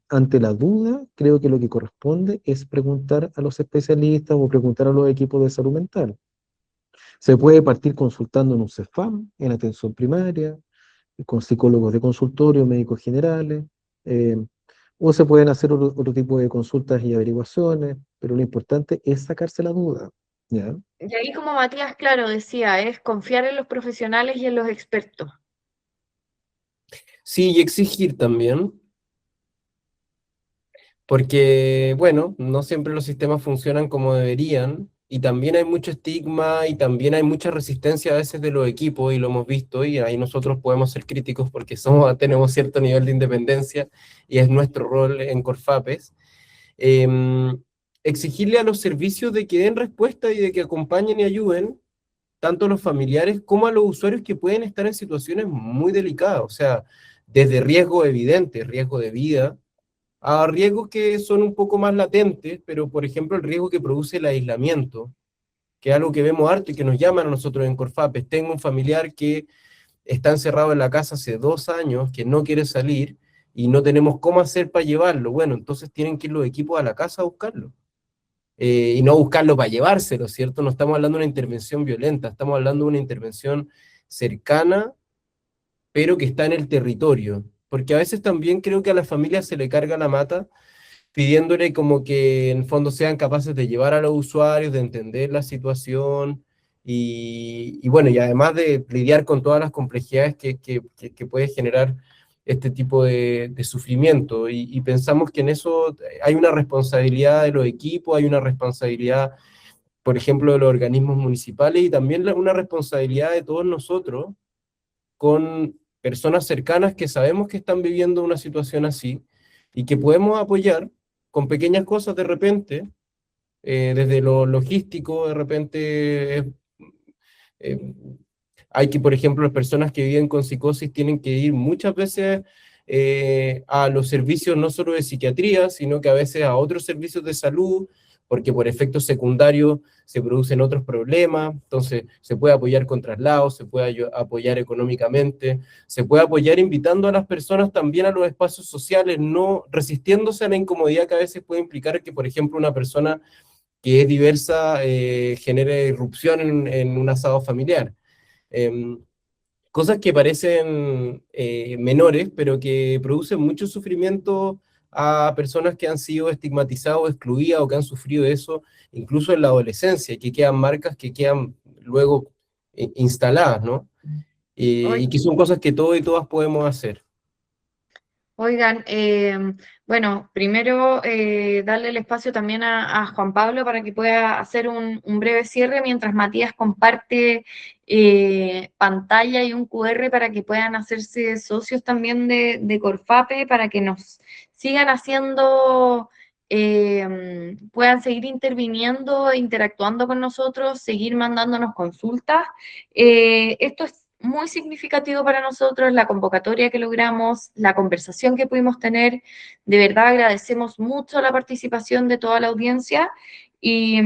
[SPEAKER 3] ante la duda, creo que lo que corresponde es preguntar a los especialistas o preguntar a los equipos de salud mental. Se puede partir consultando en un CEFAM, en atención primaria, con psicólogos de consultorio, médicos generales, eh, o se pueden hacer otro tipo de consultas y averiguaciones, pero lo importante es sacarse la duda, ¿ya?
[SPEAKER 2] Y ahí, como Matías, claro, decía, es confiar en los profesionales y en los expertos.
[SPEAKER 1] Sí, y exigir también, porque, bueno, no siempre los sistemas funcionan como deberían, y también hay mucho estigma y también hay mucha resistencia a veces de los equipos, y lo hemos visto, y ahí nosotros podemos ser críticos porque tenemos cierto nivel de independencia, y es nuestro rol en Corfapes. Exigirle a los servicios de que den respuesta y de que acompañen y ayuden, tanto a los familiares como a los usuarios que pueden estar en situaciones muy delicadas, o sea, desde riesgo evidente, riesgo de vida, a riesgos que son un poco más latentes, pero por ejemplo el riesgo que produce el aislamiento, que es algo que vemos harto y que nos llaman a nosotros en Corfapes. Tengo un familiar que está encerrado en la casa hace 2 años, que no quiere salir y no tenemos cómo hacer para llevarlo. Bueno, entonces tienen que ir los equipos a la casa a buscarlo. Y no buscarlo para llevárselo, ¿cierto? No estamos hablando de una intervención violenta, estamos hablando de una intervención cercana, pero que está en el territorio. Porque a veces también creo que a la familia se le carga la mata pidiéndole como que en el fondo sean capaces de llevar a los usuarios, de entender la situación y bueno, y además de lidiar con todas las complejidades que puede generar este tipo de sufrimiento. Y pensamos que en eso hay una responsabilidad de los equipos, hay una responsabilidad, por ejemplo, de los organismos municipales y también una responsabilidad de todos nosotros con personas cercanas que sabemos que están viviendo una situación así y que podemos apoyar con pequeñas cosas de repente, desde lo logístico, de repente eh, hay que, por ejemplo, las personas que viven con psicosis tienen que ir muchas veces a los servicios no solo de psiquiatría, sino que a veces a otros servicios de salud, porque por efectos secundarios se producen otros problemas, entonces se puede apoyar con traslados, se puede apoyar económicamente, se puede apoyar invitando a las personas también a los espacios sociales, no resistiéndose a la incomodidad que a veces puede implicar que, por ejemplo, una persona que es diversa genere irrupción en un asado familiar. Em, Cosas que parecen menores, pero que producen mucho sufrimiento a personas que han sido estigmatizadas o excluidas o que han sufrido eso, incluso en la adolescencia, y que quedan marcas que quedan luego instaladas, ¿no? Y que son cosas que todos y todas podemos hacer.
[SPEAKER 2] Oigan, bueno, primero darle el espacio también a Juan Pablo para que pueda hacer un breve cierre mientras Matías comparte pantalla y un QR para que puedan hacerse socios también de Corfape, para que nos sigan haciendo, puedan seguir interviniendo, interactuando con nosotros, seguir mandándonos consultas. Esto es muy significativo para nosotros, la convocatoria que logramos, la conversación que pudimos tener. De verdad agradecemos mucho la participación de toda la audiencia y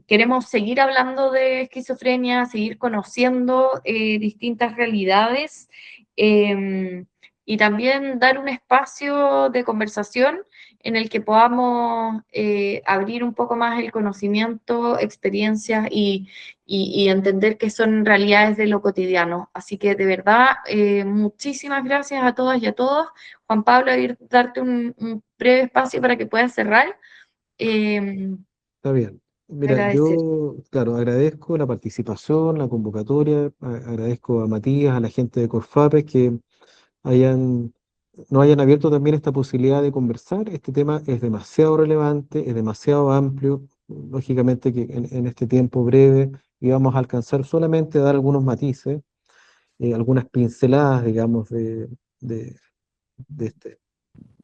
[SPEAKER 2] queremos seguir hablando de esquizofrenia, seguir conociendo distintas realidades y también dar un espacio de conversación en el que podamos abrir un poco más el conocimiento, experiencias y entender que son realidades de lo cotidiano. Así que de verdad, muchísimas gracias a todas y a todos. Juan Pablo, darte un breve espacio para que puedas cerrar.
[SPEAKER 3] Está bien. Mira,
[SPEAKER 2] Agradecer.
[SPEAKER 3] yo, claro, agradezco la participación, la convocatoria, agradezco a Matías, a la gente de Corfapes que hayan, nos hayan abierto también esta posibilidad de conversar. Este tema es demasiado relevante, es demasiado amplio. Lógicamente que en este tiempo breve íbamos a alcanzar solamente a dar algunos matices, algunas pinceladas, digamos, de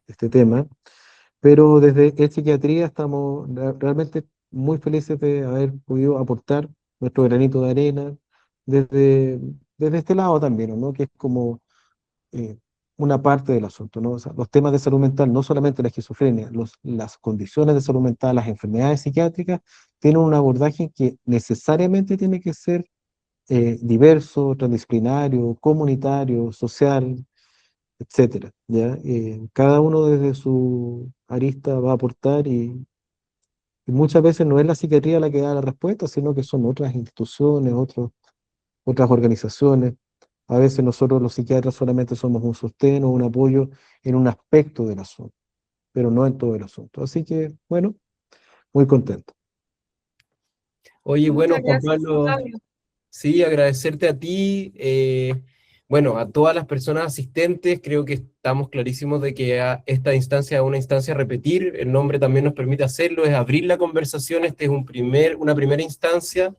[SPEAKER 3] este tema. Pero desde psiquiatría estamos realmente muy felices de haber podido aportar nuestro granito de arena desde, desde este lado también, ¿no? Que es como eh, una parte del asunto, ¿no? O sea, los temas de salud mental, no solamente la esquizofrenia, las condiciones de salud mental, las enfermedades psiquiátricas, tienen un abordaje que necesariamente tiene que ser diverso, transdisciplinario, comunitario, social, etcétera, ¿ya? Cada uno desde su arista va a aportar y muchas veces no es la psiquiatría la que da la respuesta, sino que son otras instituciones, otras organizaciones. A veces nosotros los psiquiatras solamente somos un sostén o un apoyo en un aspecto del asunto, pero no en todo el asunto. Así que, bueno, muy contento.
[SPEAKER 1] Oye, bueno,
[SPEAKER 2] Muchas
[SPEAKER 1] Juan
[SPEAKER 2] gracias, Juan
[SPEAKER 1] Pablo,
[SPEAKER 2] Pablo.
[SPEAKER 1] sí, agradecerte a ti, bueno, a todas las personas asistentes, creo que estamos clarísimos de que esta instancia es una instancia a repetir, el nombre también nos permite hacerlo, es abrir la conversación, este es una primera instancia.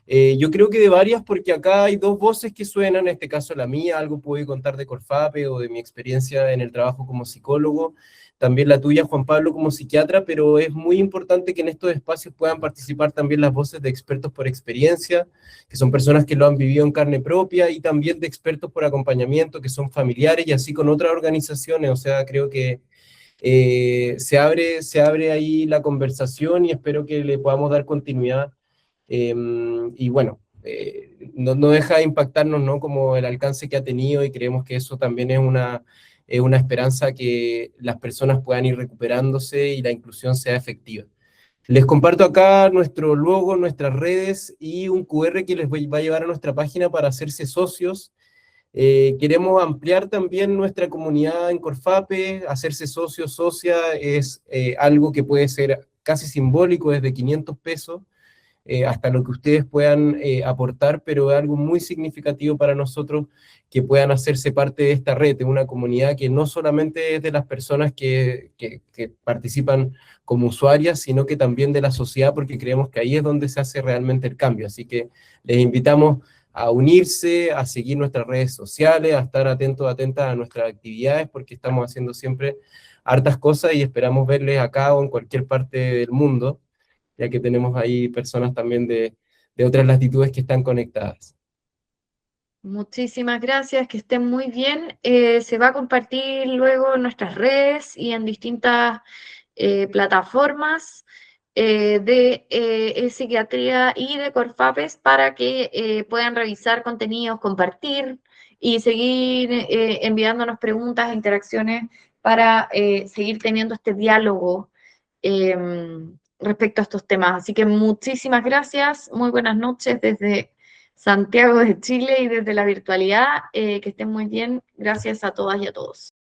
[SPEAKER 1] Yo creo que de varias, porque acá hay dos voces que suenan, en este caso la mía, algo puedo contar de Corfape o de mi experiencia en el trabajo como psicólogo, también la tuya, Juan Pablo, como psiquiatra, pero es muy importante que en estos espacios puedan participar también las voces de expertos por experiencia, que son personas que lo han vivido en carne propia, y también de expertos por acompañamiento, que son familiares, y así con otras organizaciones. O sea, creo que se abre ahí la conversación y espero que le podamos dar continuidad. Y bueno, no deja de impactarnos, ¿no? Como el alcance que ha tenido, y creemos que eso también es una esperanza, que las personas puedan ir recuperándose y la inclusión sea efectiva. Les comparto acá nuestro logo, nuestras redes y un QR que les va a llevar a nuestra página para hacerse socios. Queremos ampliar también nuestra comunidad en Corfape. Hacerse socio, socia, es algo que puede ser casi simbólico, desde 500 pesos hasta lo que ustedes puedan aportar, pero es algo muy significativo para nosotros que puedan hacerse parte de esta red, de una comunidad que no solamente es de las personas que participan como usuarias, sino que también de la sociedad, porque creemos que ahí es donde se hace realmente el cambio. Así que les invitamos a unirse, a seguir nuestras redes sociales, a estar atentas a nuestras actividades, porque estamos haciendo siempre hartas cosas y esperamos verles acá o en cualquier parte del mundo, ya que tenemos ahí personas también de otras latitudes que están conectadas.
[SPEAKER 2] Muchísimas gracias, que estén muy bien. Se va a compartir luego en nuestras redes y en distintas plataformas de psiquiatría y de Corfapes para que puedan revisar contenidos, compartir y seguir enviándonos preguntas e interacciones para seguir teniendo este diálogo respecto a estos temas. Así que muchísimas gracias, muy buenas noches desde Santiago de Chile y desde la virtualidad. Que estén muy bien. Gracias a todas y a todos.